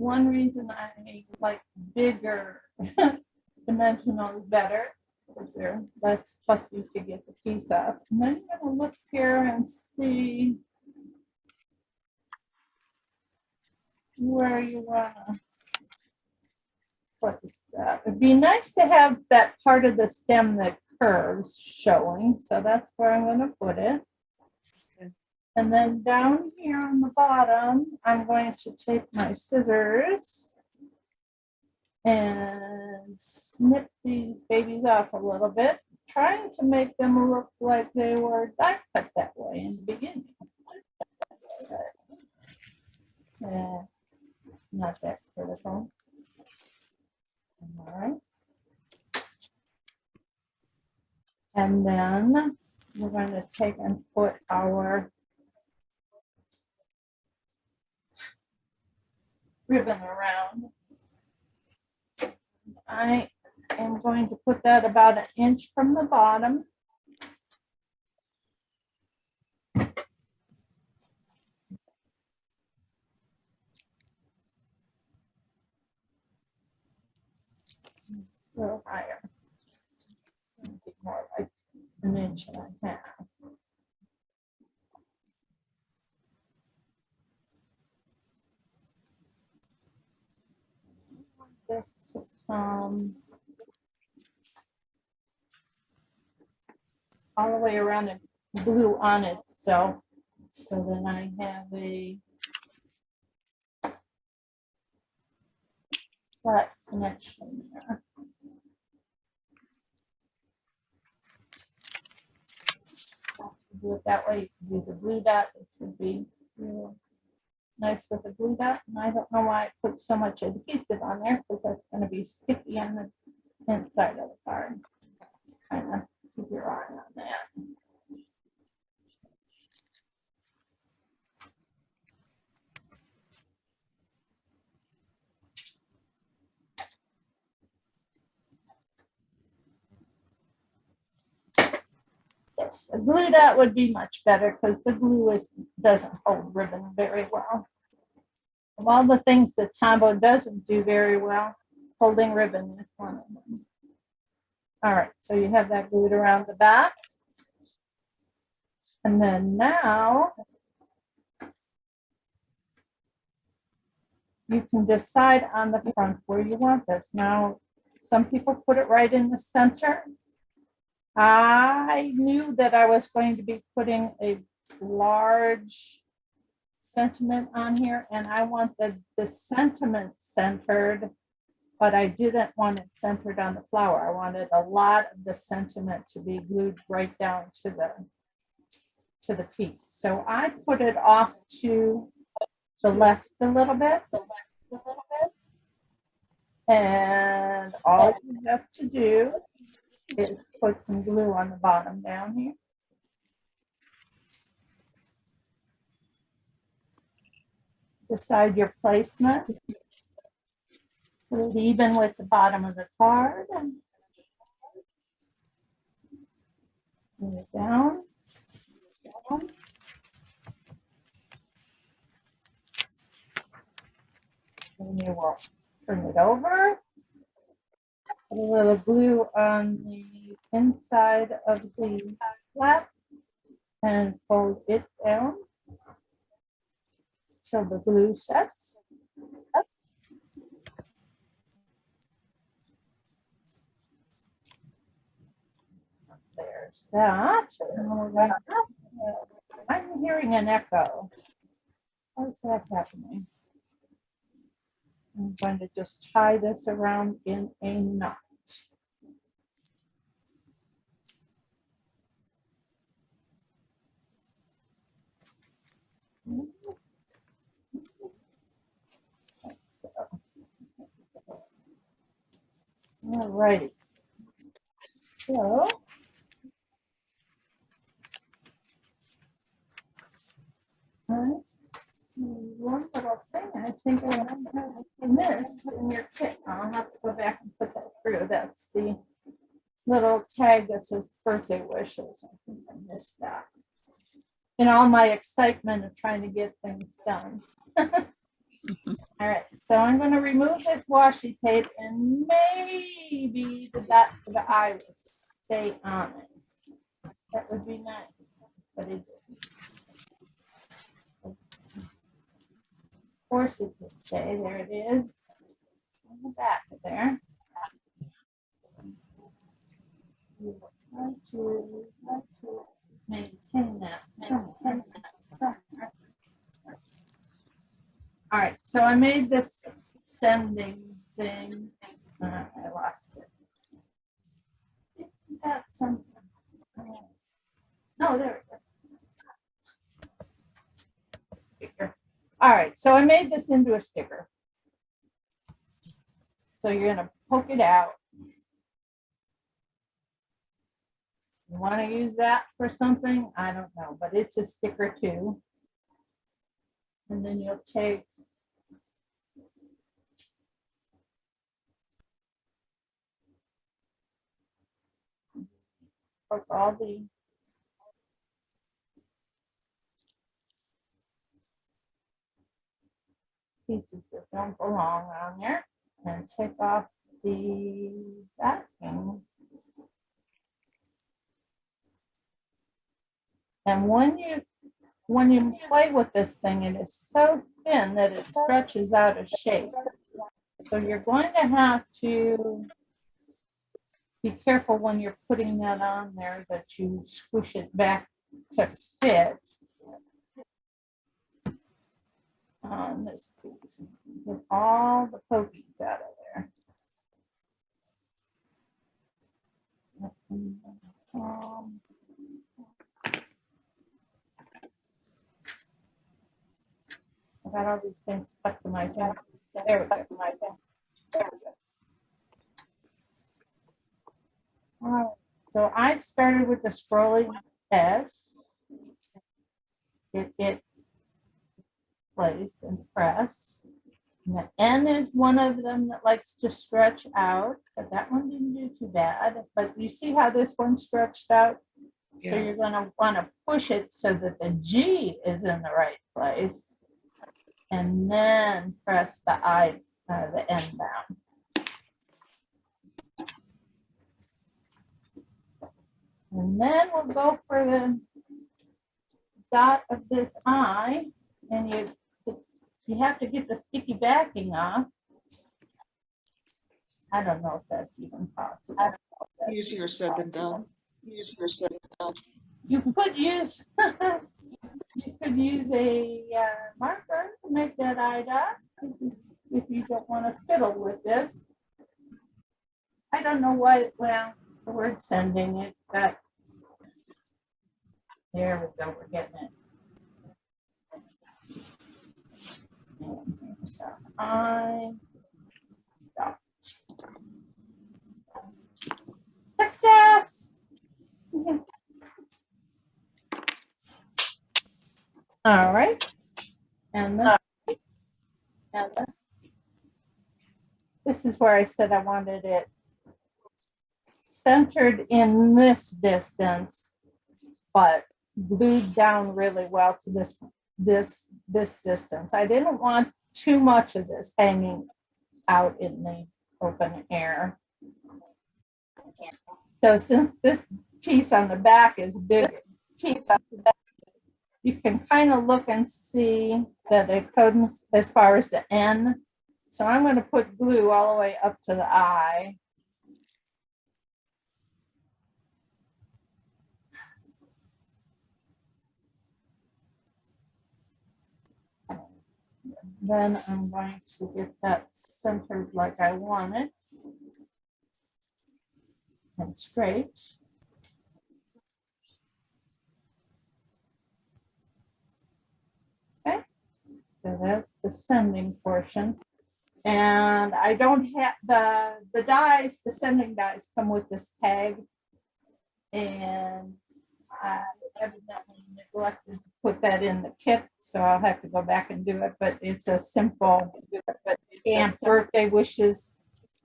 one reason I like bigger dimensionals better, because they're less fussy to get the piece up. And then you're going to look here and see where you want to put the stuff. It'd be nice to have that part of the stem that curves showing, so that's where I'm going to put it. And then down here on the bottom, I'm going to take my scissors and snip these babies off a little bit, trying to make them look like they were die cut that way in the beginning. Not that critical. All right. And then we're going to take and put our ribbon around. I am going to put that about an inch from the bottom. A little higher. More like an inch and a half. This to come all the way around and glue on itself. So then I have a flat connection there. Do it that way. You can use a glue dot. This would be really nice with a glue dot. And I don't know why I put so much adhesive on there, because that's going to be sticky on the inside of the card. Just kind of keep your eye on that. Yes, a glue dot would be much better, because the glue doesn't hold ribbon very well. Of all the things that Tombow doesn't do very well, holding ribbon is one of them. All right, so you have that glued around the back. And then now you can decide on the front where you want this. Now, some people put it right in the center. I knew that I was going to be putting a large sentiment on here, and I want the sentiment centered, but I didn't want it centered on the flower. I wanted a lot of the sentiment to be glued right down to the piece. So I put it off to the left a little bit. And all you have to do is put some glue on the bottom down here. Decide your placement. Put it even with the bottom of the card. Bring it down. And you will turn it over. Put a little glue on the inside of the flap and fold it down till the glue sets. There's that. I'm hearing an echo. How is that happening? I'm going to just tie this around in a knot. All right. So let's see one little thing I think I missed in your kit. I'll have to go back and put that through. That's the little tag that says birthday wishes. I think I missed that in all my excitement of trying to get things done. All right, So I'm going to remove this washi tape and maybe the dot for the eye will stay on it. That would be nice, but it didn't. So force it to stay. There it is. On the back of there. We will try to maintain that somewhere. All right, so I made this sending thing. I lost it. Isn't that something? No, there we go. All right, so I made this into a sticker. So you're gonna poke it out. You want to use that for something? I don't know, but it's a sticker too. And then you'll take all the pieces that don't belong on there and take off the backing. And when you play with this thing, it is so thin that it stretches out of shape. So you're going to have to be careful when you're putting that on there that you squish it back to fit on this piece. Get all the pokies out of there. I got all these things stuck to my finger. There we go. All right. So I started with the scrolling S. It placed and press. And the N is one of them that likes to stretch out, but that one didn't do too bad. But you see how this one stretched out? So you're going to want to push it so that the G is in the right place. And then press the the N down. And then we'll go for the dot of this eye, and you have to get the sticky backing off. I don't know if that's even possible. Easier said than done. Easier said than done. You could use you could use a marker to make that eye dot if you don't want to fiddle with this. I don't know why. Well, the word sending, it's got. There we go. We're getting it. So I dot. Success. All right. And then, this is where I said I wanted it centered in this distance, but glued down really well to this distance. I didn't want too much of this hanging out in the open air. So since this piece on the back is bigger, you can kind of look and see that it comes as far as the N. So I'm going to put glue all the way up to the eye. Then I'm going to get that centered like I want it and straight. Okay, so that's the sending portion. And I don't have the dies, the sending dies come with this tag. And I evidently neglected to put that in the kit, so I'll have to go back and do it. But it's a simple stamped birthday wishes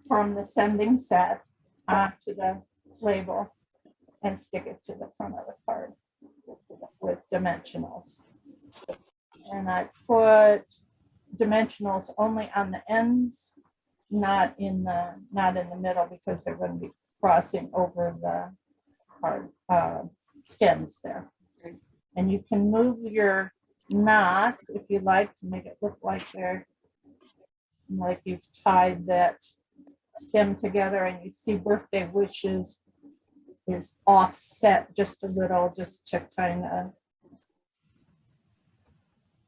from the sending set onto the label and stick it to the front of the card with dimensionals. And I put dimensionals only on the ends, not in the middle, because they're going to be crossing over the card stems there. And you can move your knot if you like to make it look like like you've tied that stem together, and you see birthday wishes is offset just a little, just to kind of,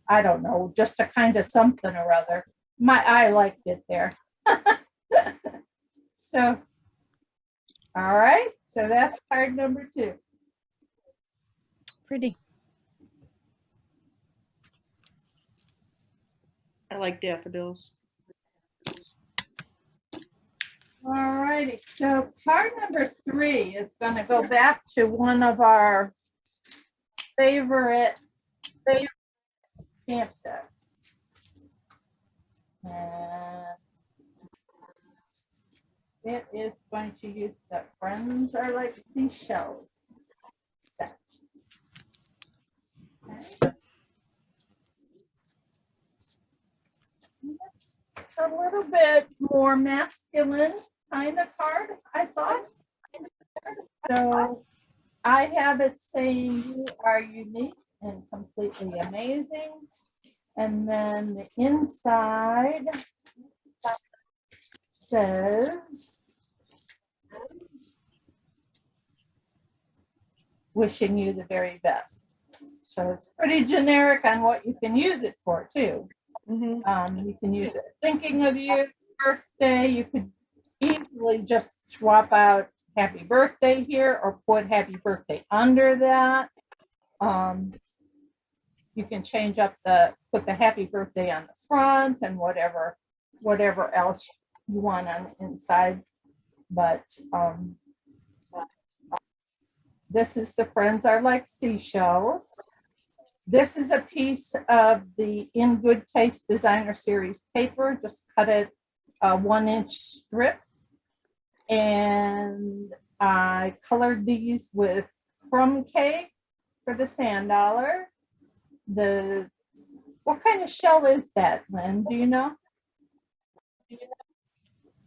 I don't know, just to kind of something or other. I liked it there. So, all right, so that's card number 2. Pretty. I like daffodils. All righty, so card number 3 is going to go back to one of our favorite stamp sets. And it is going to use the Friends Are Like Seashells set. Okay. It's a little bit more masculine kind of card, I thought. So I have it saying you are unique and completely amazing. And then the inside says, wishing you the very best. So it's pretty generic on what you can use it for too. You can use it thinking of you, birthday. You could easily just swap out happy birthday here or put happy birthday under that. You can change up put the happy birthday on the front and whatever else you want on the inside. But this is the Friends Are Like Seashells. This is a piece of the In Good Taste Designer Series paper. Just cut it a 1-inch strip. And I colored these with crumb cake for the sand dollar. What kind of shell is that, Lynn? Do you know?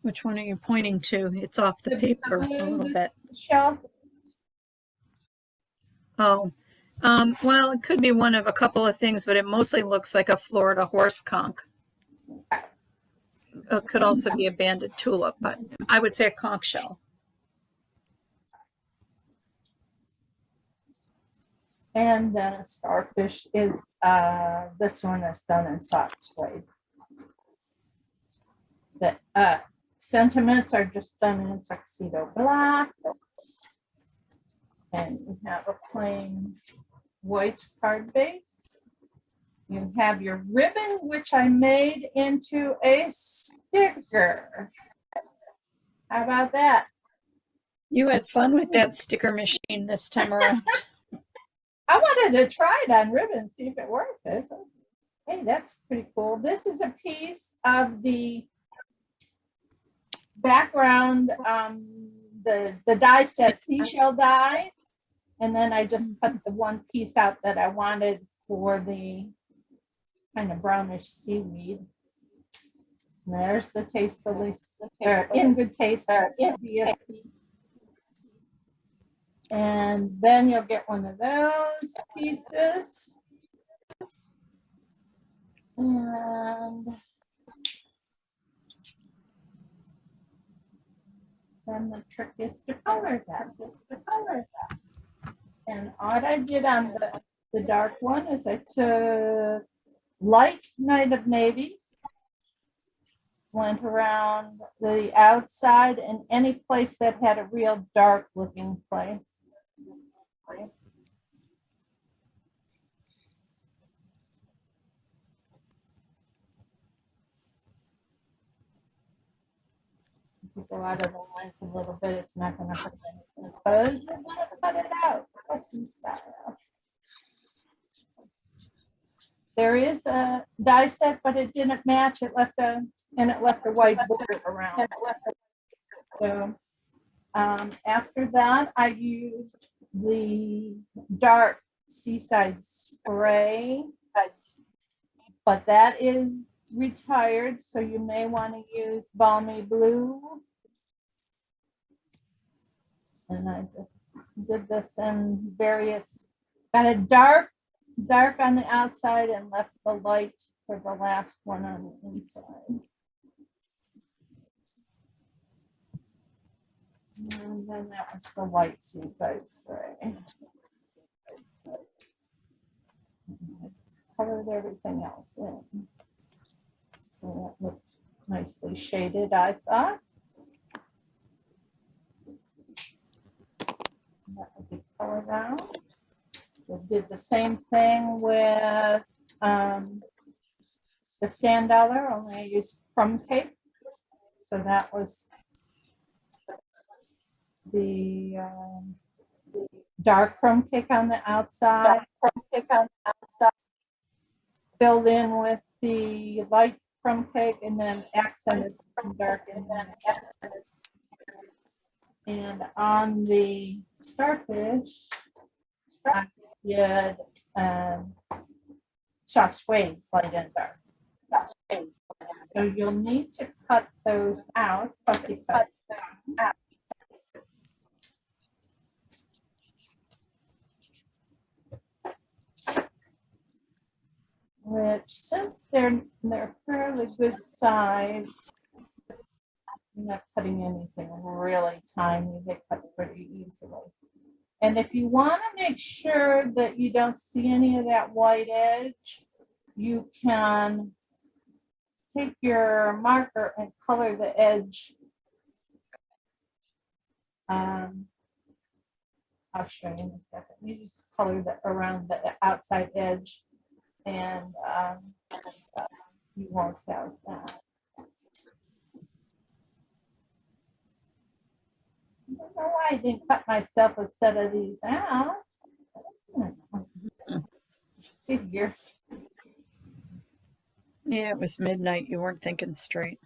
Which one are you pointing to? It's off the paper a little bit. Shell? Oh, well, it could be one of a couple of things, but it mostly looks like a Florida horse conch. It could also be a banded tulip, but I would say a conch shell. And then a starfish is, this one is done in soft suede. The sentiments are just done in tuxedo black. And you have a plain white card base. You have your ribbon, which I made into a sticker. How about that? You had fun with that sticker machine this time around. I wanted to try it on ribbon, see if it worked. Hey, that's pretty cool. This is a piece of the background, the die set, seashell die. And then I just cut the one piece out that I wanted for the kind of brownish seaweed. And there's the tastefully, In Good Taste, DSP. And then you'll get one of those pieces. And then the trick is to color that, And what I did on the dark one is I took light Night of Navy, went around the outside and any place that had a real dark looking place. If you go out of the length a little bit, it's not going to hurt anything because you're going to cut it out. There is a die set, but it didn't match. It left a white border around. So after that, I used the dark Seaside spray, but that is retired, so you may want to use balmy blue. And I just did this in various, got a dark on the outside and left the light for the last one on the inside. And then that was the white seaside spray. I just colored everything else in. So that looked nicely shaded, I thought. That would be colored out. We did the same thing with the sand dollar, only I used crumb cake. So that was the dark crumb cake on the outside, filled in with the light crumb cake, and then accented from dark and then accented. And on the starfish, I did shot suede, light and dark. So you'll need to cut those out, fussy cut out. Which, since they're fairly good size, I'm not cutting anything really tiny, they cut pretty easily. And if you want to make sure that you don't see any of that white edge, you can take your marker and color the edge. I'll show you in a second. You just color the around the outside edge, and you won't have that. I don't know why I didn't cut myself a set of these out. Figure. Yeah, it was midnight. You weren't thinking straight.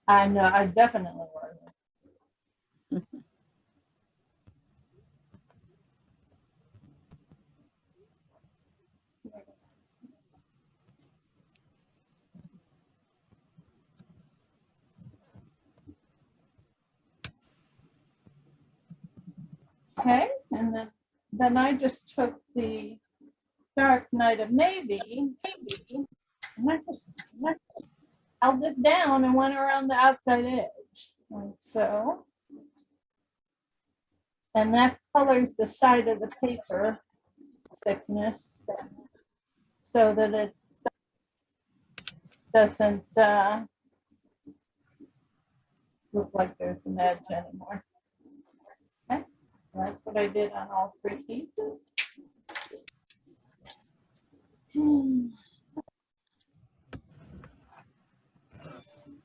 I know, I definitely wasn't. Okay, and then I just took the dark night of navy, and I just held this down and went around the outside edge, like so. And that colors the side of the paper thickness so that it doesn't look like there's an edge anymore. Okay, so that's what I did on all three pieces.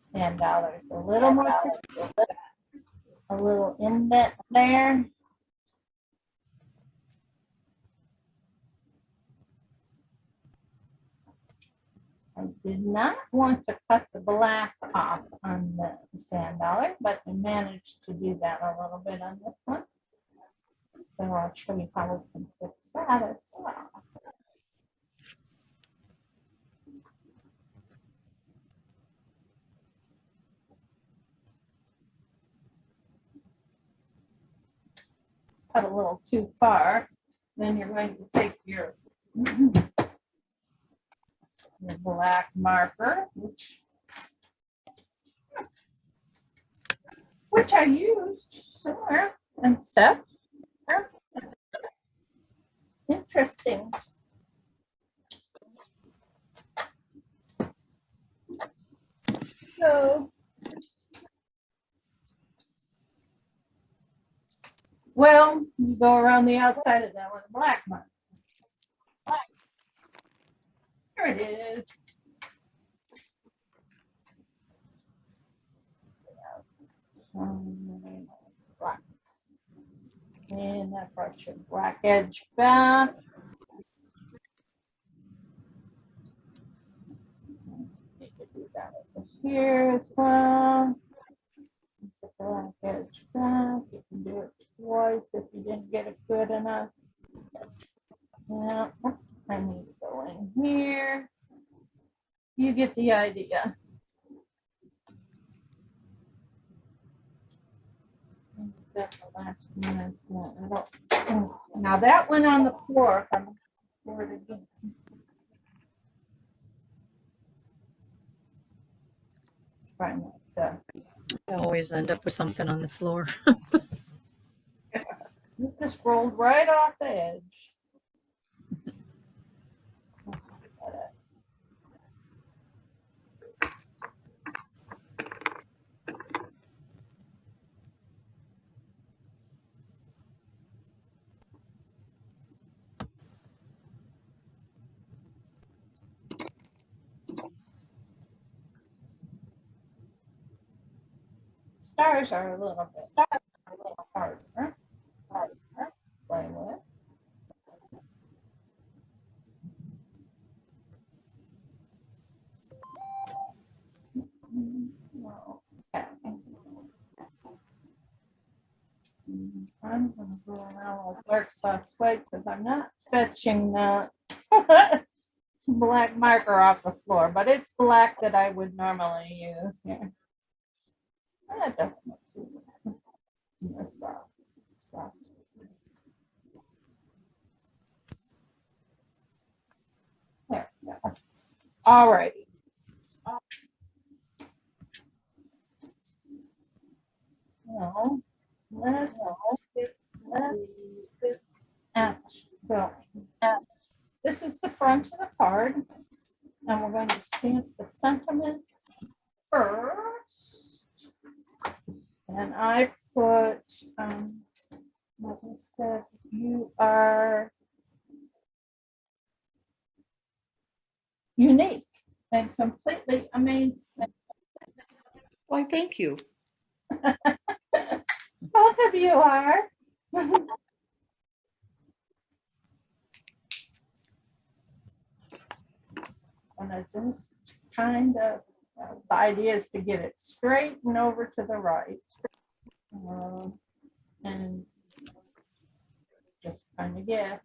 Sand dollars a little more, a little indent there. I did not want to cut the black off on the sand dollar, but I managed to do that a little bit on this one. So I'll show you how we can fix that as well. Cut a little too far, then you're going to take your black marker, which I used somewhere and set. Interesting. So, well, you go around the outside of that with a black marker. Here it is. Black. And that brought your black edge back. You could do that over here as well. The black edge back. You can do it twice if you didn't get it good enough. Yeah, I need to go in here. You get the idea. That's the last one. Now that went on the floor. I'm for it again. Try not to. I always end up with something on the floor. You just rolled right off the edge. Stars are a little harder to play with. Okay. I'm going to go around with dark soft white because I'm not fetching the black marker off the floor, but it's black that I would normally use here. That doesn't look too bad. Yes, soft. There we go. All righty. So let's get going. This is the front of the card, and we're going to stamp the sentiment first. And I put, like I said, you are unique and completely amazing. Why, thank you. Both of you are. And I just kind of, the idea is to get it straight and over to the right. And just kind of guess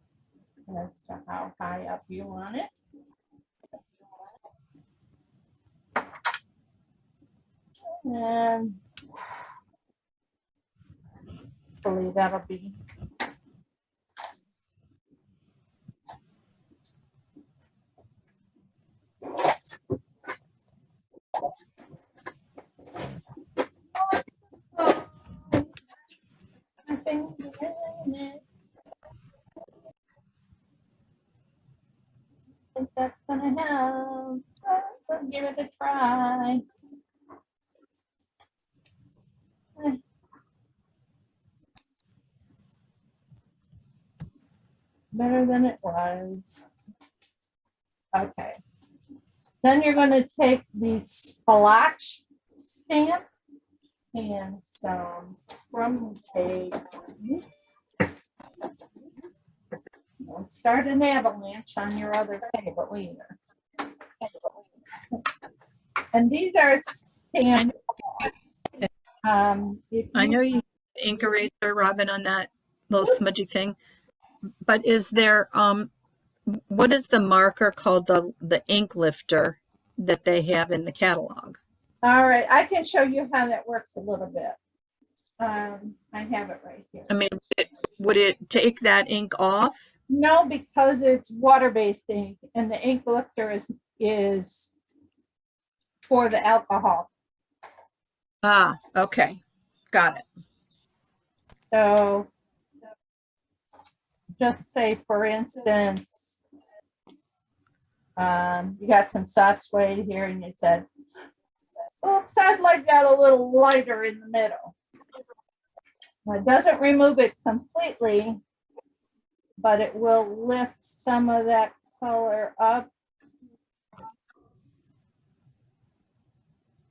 as to how high up you want it. And hopefully that'll be I think that's gonna help. Let's give it a try. Better than it was. Okay. Then you're going to take the splotch stamp and some from page. Don't start an avalanche on your other table either. And these are stamped. I know you ink eraser, Robin, on that little smudgy thing, but is there what is the marker called, the ink lifter that they have in the catalog? All right, I can show you how that works a little bit. I have it right here. I mean, would it take that ink off? No, because it's water-based ink, and the ink lifter is for the alcohol. Ah, okay, got it. So, just say, for instance, you got some soft suede here, and you said, "Oops, I'd like that a little lighter in the middle." Now, it doesn't remove it completely, but it will lift some of that color up.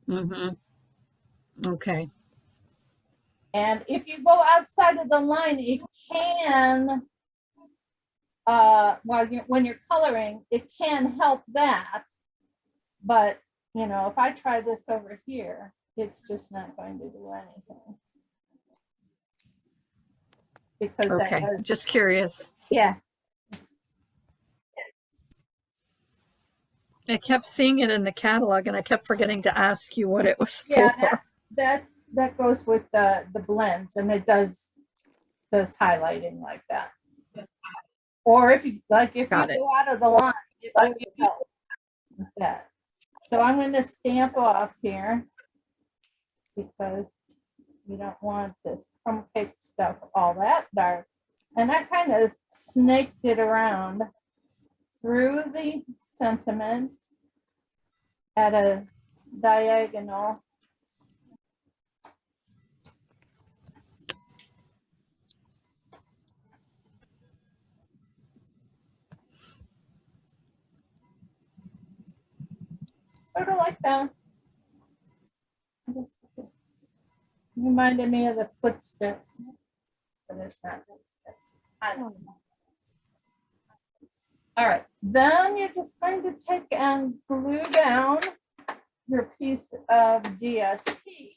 Mm-hmm. Okay. And if you go outside of the line, it can, when you're coloring, it can help that. But, you know, if I try this over here, it's just not going to do anything. Because Okay, that was, just curious. yeah. I kept seeing it in the catalog and I kept forgetting to ask you what it was Yeah, for. that goes with the blends, and it does highlighting like that. Or if you Got it. go out of the line, it will help with that. So I'm going to stamp off here because you don't want this crumb cake stuff all that dark. And I kind of snaked it around through the sentiment at a diagonal. Sort of like that. Reminded me of the footsteps, but it's not footsteps. I don't know. All right, then you're just going to take and glue down your piece of DSP.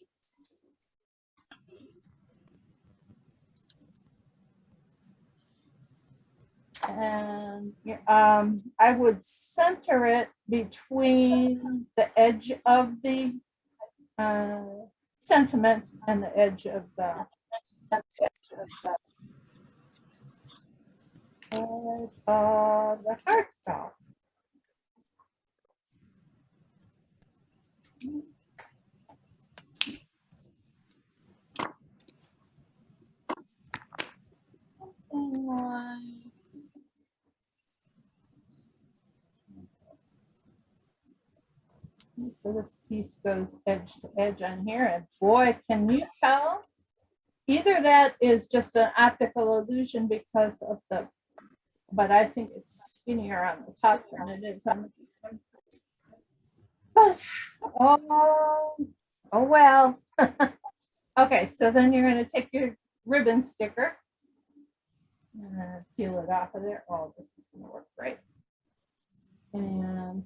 And I would center it between the edge of the sentiment and the edge of the cardstock. Something like so this piece goes edge to edge on here, and boy, can you tell? Either that is just an optical illusion because of the, but I think it's skinnier on the top than it is on the bottom. Oh well. Okay, so then you're going to take your ribbon sticker and peel it off of there. Oh, this is going to work great. And I'm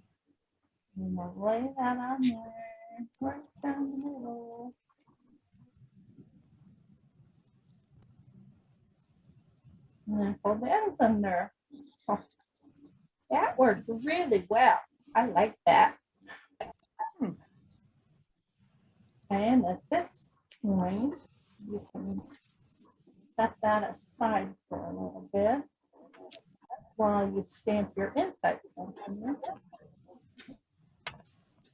going to lay that on there, right down the middle. And then pull the ends under. Oh, that worked really well. I like that. And at this point, you can set that aside for a little bit while you stamp your inside sentiment,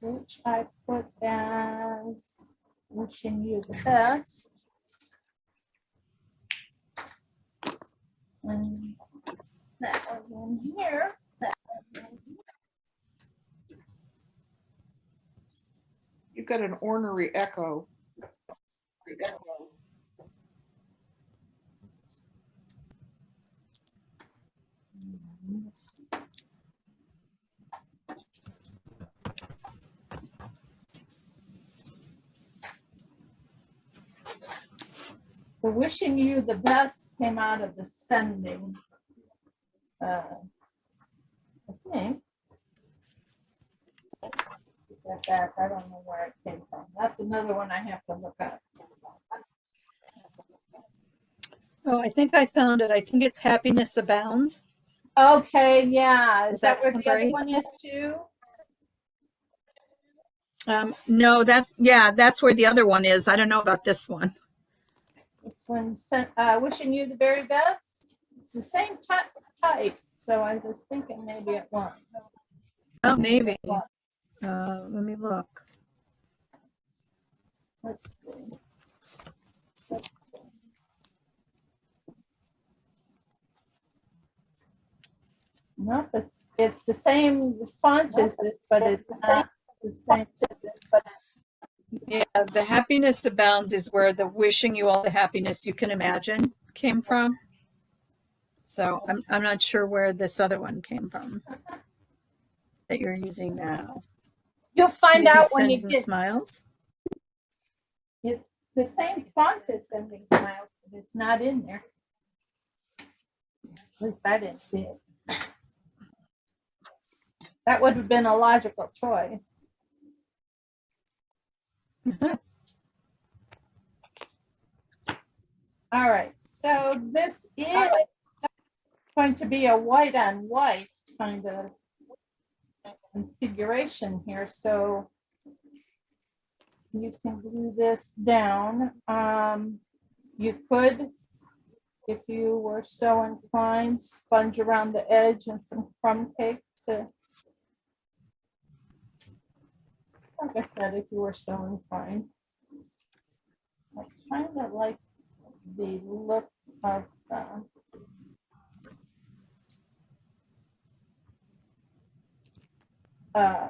which I put as wishing you the best. And that was in here. You've got an ornery echo. The wishing you the best came out of the sending. I think. That I don't know where it came from. That's another one I have to look up. Oh, I think I found it. I think it's Happiness Abounds. Okay, yeah. Is that where sound the other right? one is too? No, that's where the other one is. I don't know about this one. This one sent wishing you the very best. It's the same type, so I was thinking maybe it won't. Oh, maybe. Let me look. Let's see. Nope, it's the same font as this, but it's not the same. Yeah, the Happiness Abounds is where the wishing you all the happiness you can imagine came from. So I'm not sure where this other one came from that you're using now. You'll find Maybe out when you Sending get Smiles. it. The same font as Sending Smiles, but it's not in there. At least I didn't see it. That would have been a logical choice. All right, so this is going to be a white on white kind of configuration here. So you can glue this down. You could, if you were so inclined, sponge around the edge and some crumb cake to, like I said, if you were so inclined. I kind of like the look of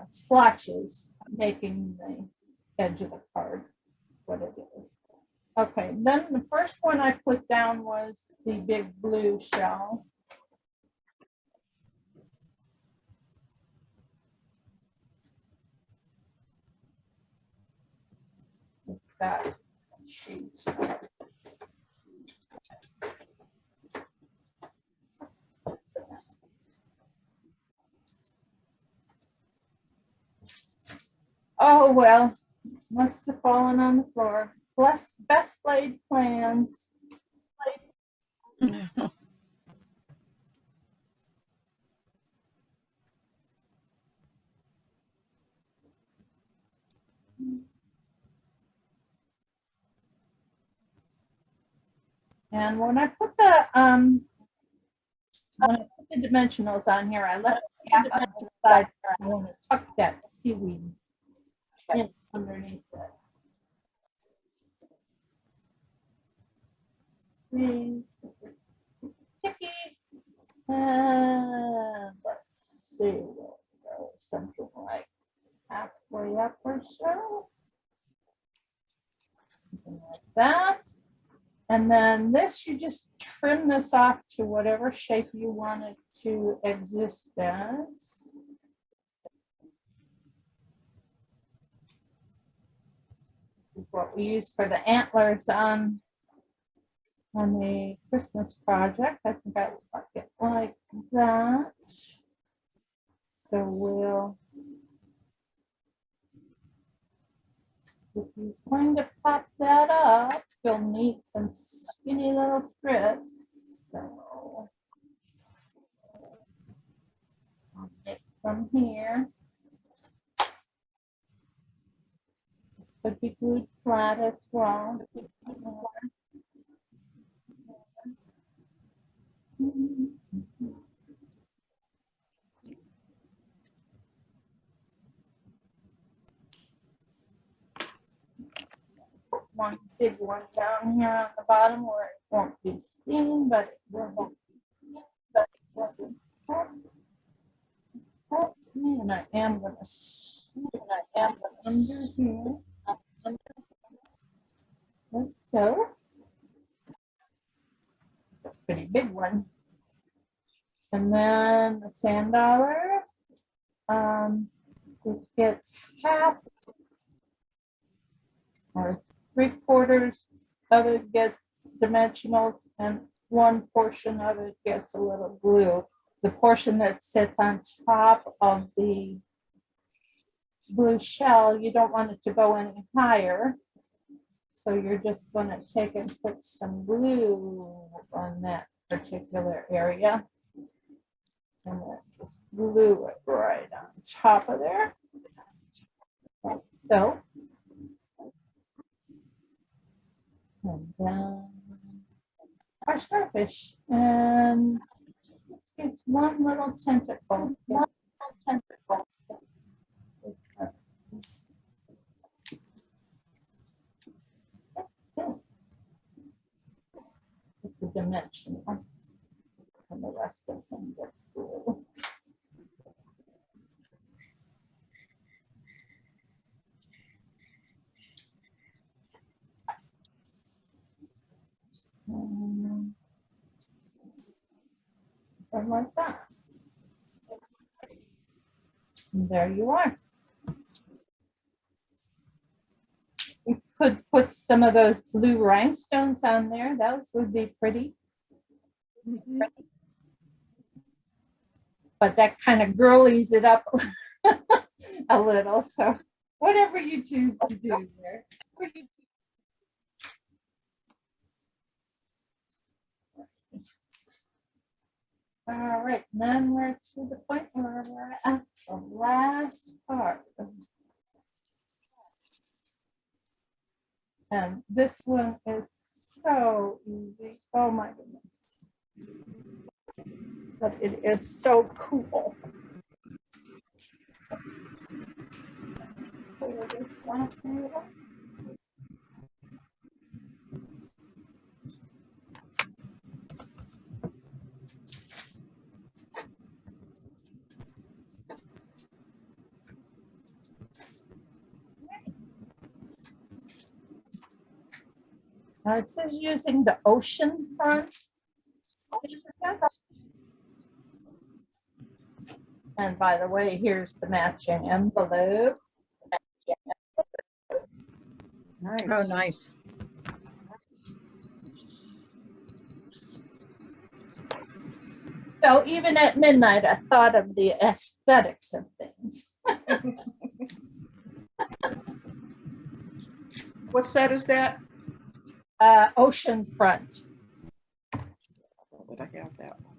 splotches making the edge of the card what it is. Okay, then the first one I put down was the big blue shell. That sheet. Oh, well, must have fallen on the floor. Best laid plans. And when I put the dimensionals on here, I left a gap on the side. I want to tuck that seaweed in underneath it. Sticky. And let's see, we'll go something like halfway up or so. Something like that. And then this, you just trim this off to whatever shape you want it to exist as. This is what we use for the antlers on the Christmas project. I think I would like it like that. So we'll, if you're going to pop that up, you'll need some skinny little strips. So I'll take some here. Could be glued flat as well. One big one down here on the bottom where it won't be seen, but it will be. And I am going to under here. Like so. It's a pretty big one. And then the sand dollar, it gets half or 3/4 of it gets dimensionals and one portion of it gets a little glue. The portion that sits on top of the blue shell, you don't want it to go any higher. So you're just going to take and put some glue on that particular area. And then just glue it right on top of there. Like so. And then our starfish. And let's get one little tentacle. It's a dimension. And the rest of them gets glue. Something like that. And there you are. You could put some of those blue rhinestones on there. Those would be pretty. But that kind of girlies it up a little. So whatever you choose to do there. All right, then we're to the point where we're at the last part. And this one is so easy. Oh my goodness. But it is so cool. Pull this off here. It says using the Oceanfront stamp set. And by the way, here's the matching envelope. Nice. Oh, nice. So even at midnight, I thought of the aesthetics of things. What set is that? Oceanfront. Did I have that one?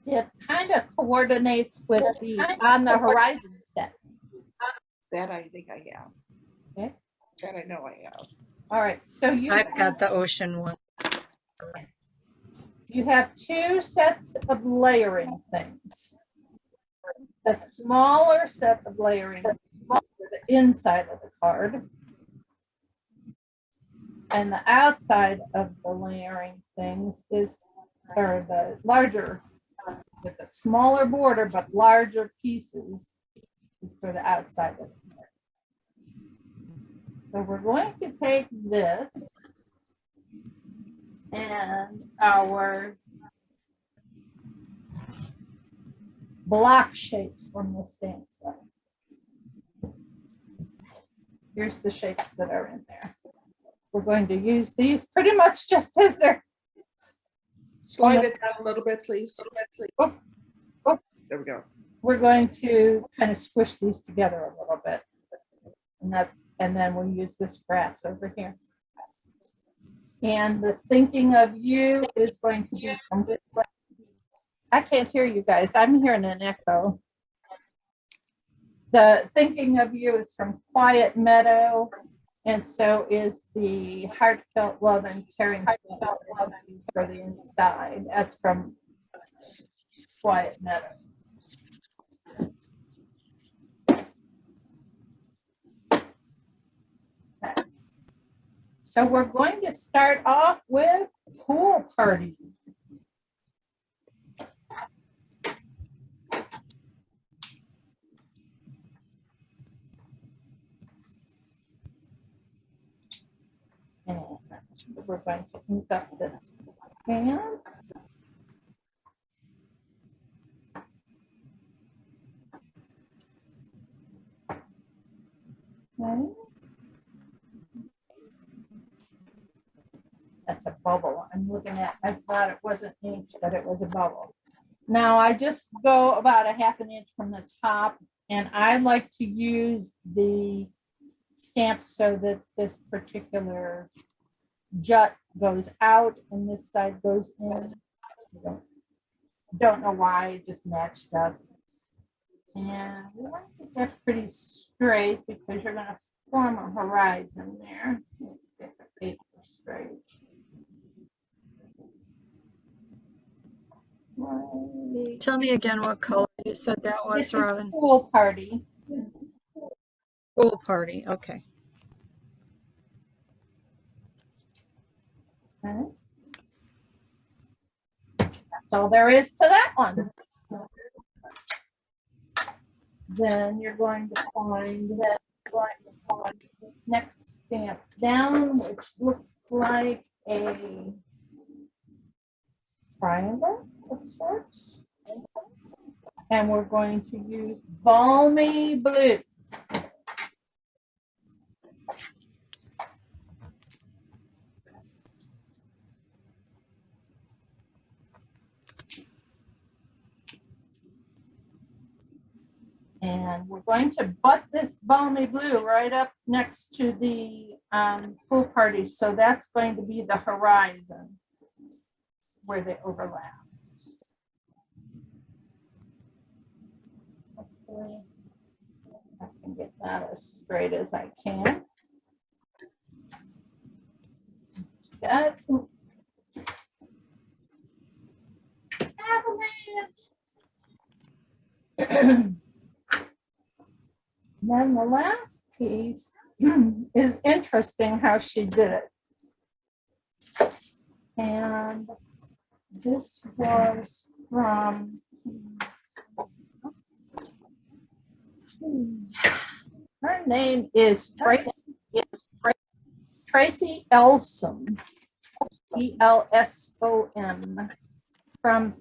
It kind of coordinates with the On the Horizon set. That I think I have. Okay. That I know I have. All right, so I've got the ocean one. you have two sets of layering things. The smaller set of layering is for the inside of the card. And the outside of the layering things is, or the larger, with a smaller border but larger pieces is for the outside of the card. So we're going to take this and our block shapes from the stamp set. Here's the shapes that are in there. We're going to use these pretty much just as they're. Slide it down a little bit, please. Oh, oh. There we go. We're going to kind of squish these together a little bit. And then we'll use this brass over here. And the thinking of you is going to be from this way. I can't hear you guys. I'm hearing an echo. The thinking of you is from Quiet Meadow, and so is the heartfelt love and caring for the inside. That's from Quiet Meadow. Okay. So we're going to start off with Pool Party. And we're going to ink up this scan. Okay. That's a bubble I'm looking at. I thought it wasn't inked, but it was a bubble. Now I just go about a half an inch from the top, and I like to use the stamp so that this particular jut goes out and this side goes in. Don't know why, it just matched up. And we want to get that pretty straight because you're going to form a horizon there. Let's get the paper straight. Tell me again what color you said that was, This is Robin. Pool Party. Pool Party. Okay. Okay. That's all there is to that one. Then you're going to find the next stamp down, which looks like a triangle of sorts. And we're going to use Balmy Blue. And we're going to butt this Balmy Blue right up next to the Pool Party. So that's going to be the horizon. where they overlap. Hopefully I can get that as straight as I can. That avalanche. Then the last piece is interesting how she did it. And this was from her name is Tracy Elsom, ELSOM, from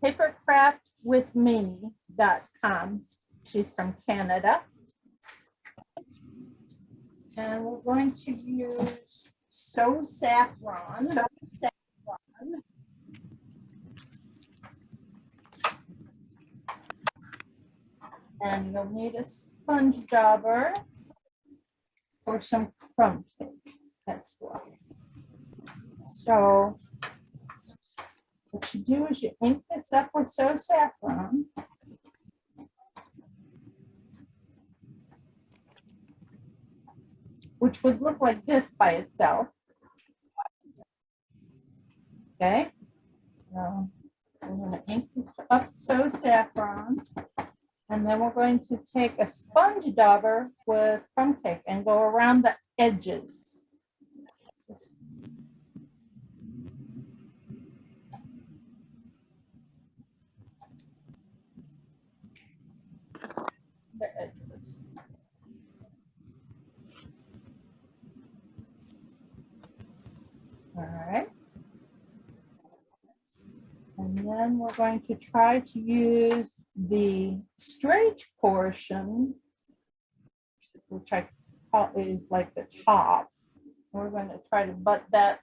papercraftwithme.com. She's from Canada. And we're going to use So Saffron. And you'll need a sponge dauber or some crumb cake as well. So what you do is you ink this up with So Saffron. Which would look like this by itself. Okay. So we're going to ink up So Saffron. And then we're going to take a sponge dauber with crumb cake and go around the edges. The edges. All right. And then we're going to try to use the straight portion, which I call is like the top. We're going to try to butt that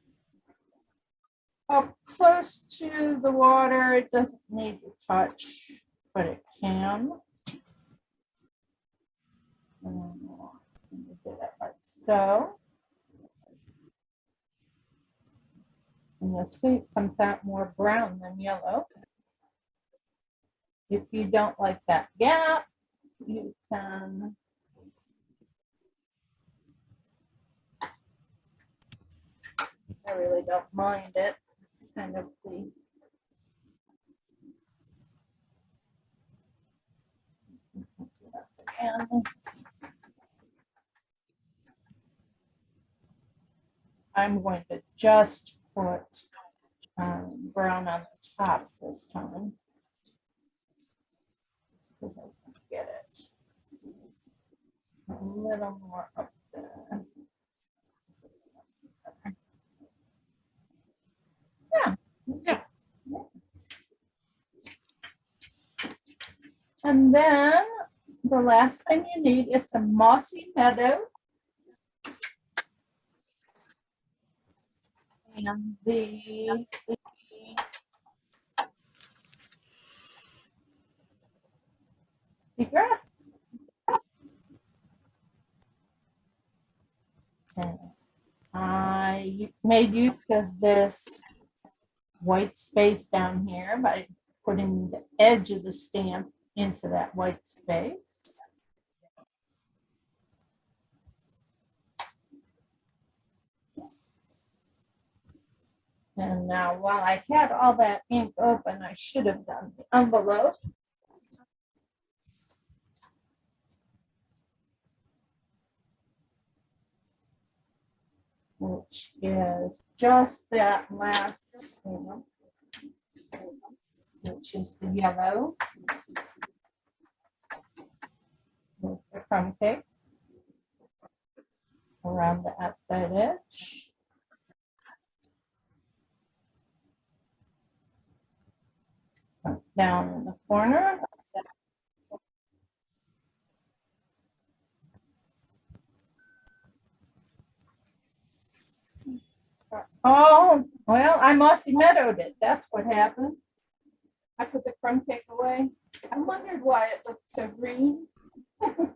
up close to the water. It doesn't need to touch, but it can. And we'll do that like so. And you'll see it comes out more brown than yellow. If you don't like that gap, you can I really don't mind it. It's kind of the I'm going to just put brown on the top this time. Because I can get it a little more up there. Yeah. And then the last thing you need is some mossy meadow. And the seagrass. And I made use of this white space down here by putting the edge of the stamp into that white space. And now while I had all that ink open, I should have done the envelope. Which is just that last stamp, which is the yellow with the crumb cake around the outside edge. Down in the corner. Oh, well, I mossy meadowed it. That's what happened. I put the crumb cake away. I wondered why it looked so green. Do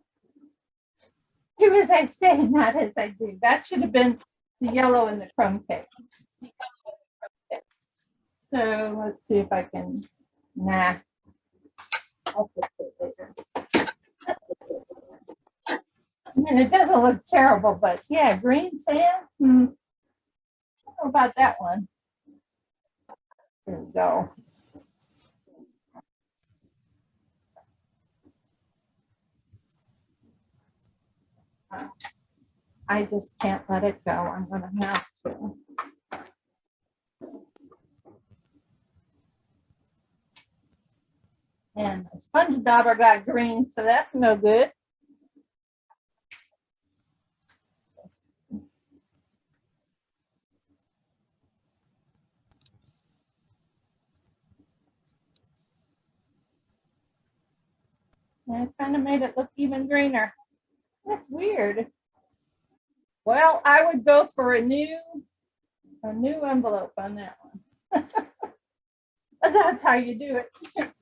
as I say, not as I do. That should have been the yellow in the crumb cake. So let's see if I can, nah. I'll fix it later. I mean, it doesn't look terrible, but yeah, green sand. I don't know about that one. Here we go. I just can't let it go. I'm gonna have to. And the sponge dauber got green, so that's no good. I kind of made it look even greener. That's weird. Well, I would go for a new envelope on that one. That's how you do it.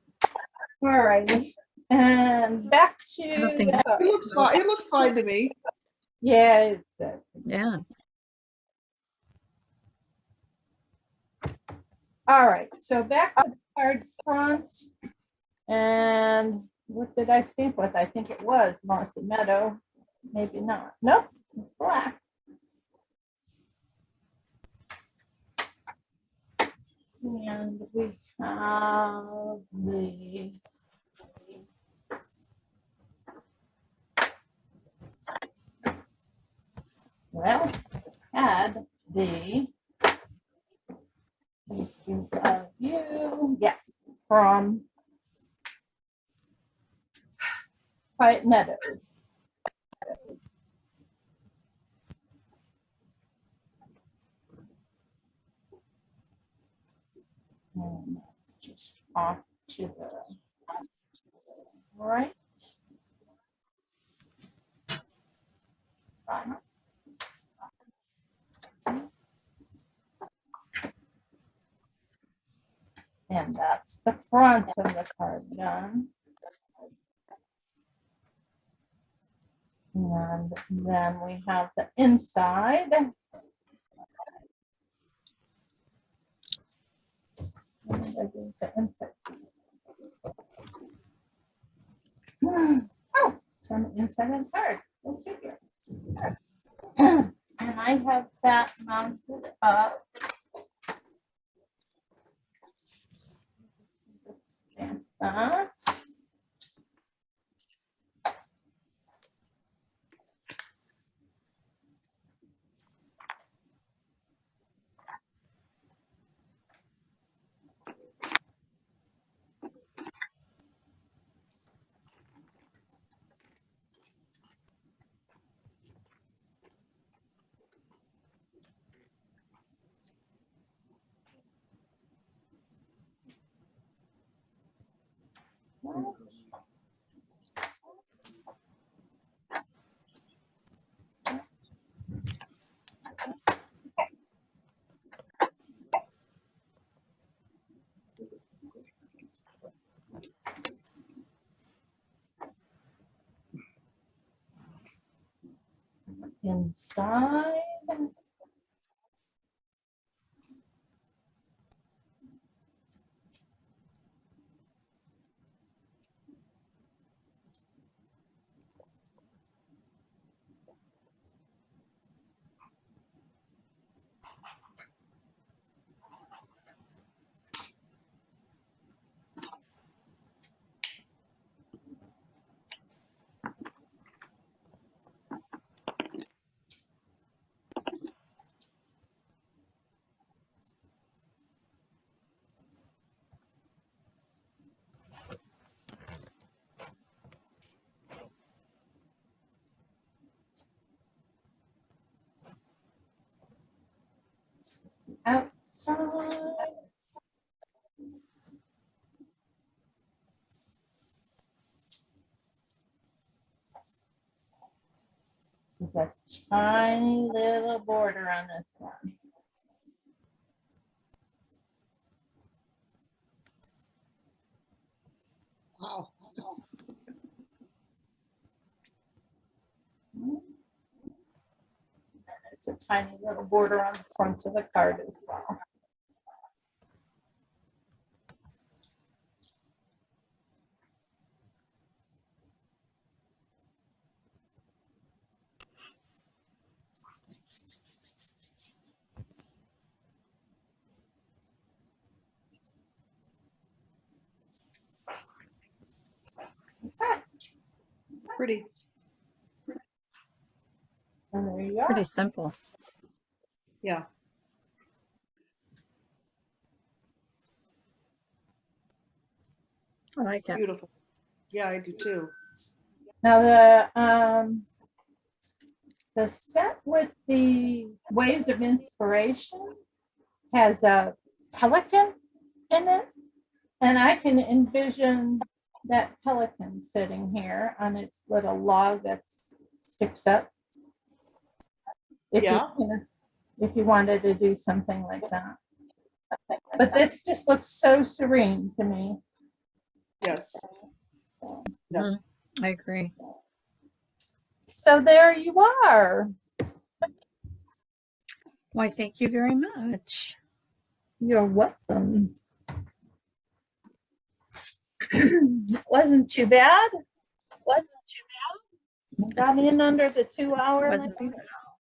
All righty. And back to don't think the, It looks fine. It looks fine to me. yeah, it's, Yeah. all right. So back to the card front. And what did I stamp with? I think it was Mossy Meadow. Maybe not. Nope, it's black. And we have the well, had the you, yes, from Quiet Meadow. And that's just off to the right. And that's the front of the card done. And then we have the inside. And there's the inside. Oh, it's on the inside of the card. Go figure. And I have that mounted up. Just stamp that. Inside. This is the outside. There's a tiny little border on this one. Wow. It's a tiny little border on the front of the card as well. Pretty. And there you are. Pretty simple. Yeah. I like it. Beautiful. Yeah, I do too. Now the set with the Waves of Inspiration has a pelican in it, and I can envision that pelican sitting here on its little log that sticks up. Yeah. If you wanted to do something like that. But this just looks so serene to me. Yes. So, Yes. I agree. so there you are. Why, thank you very much. You're welcome. Wasn't too bad. Got in under the 2 hour. Wasn't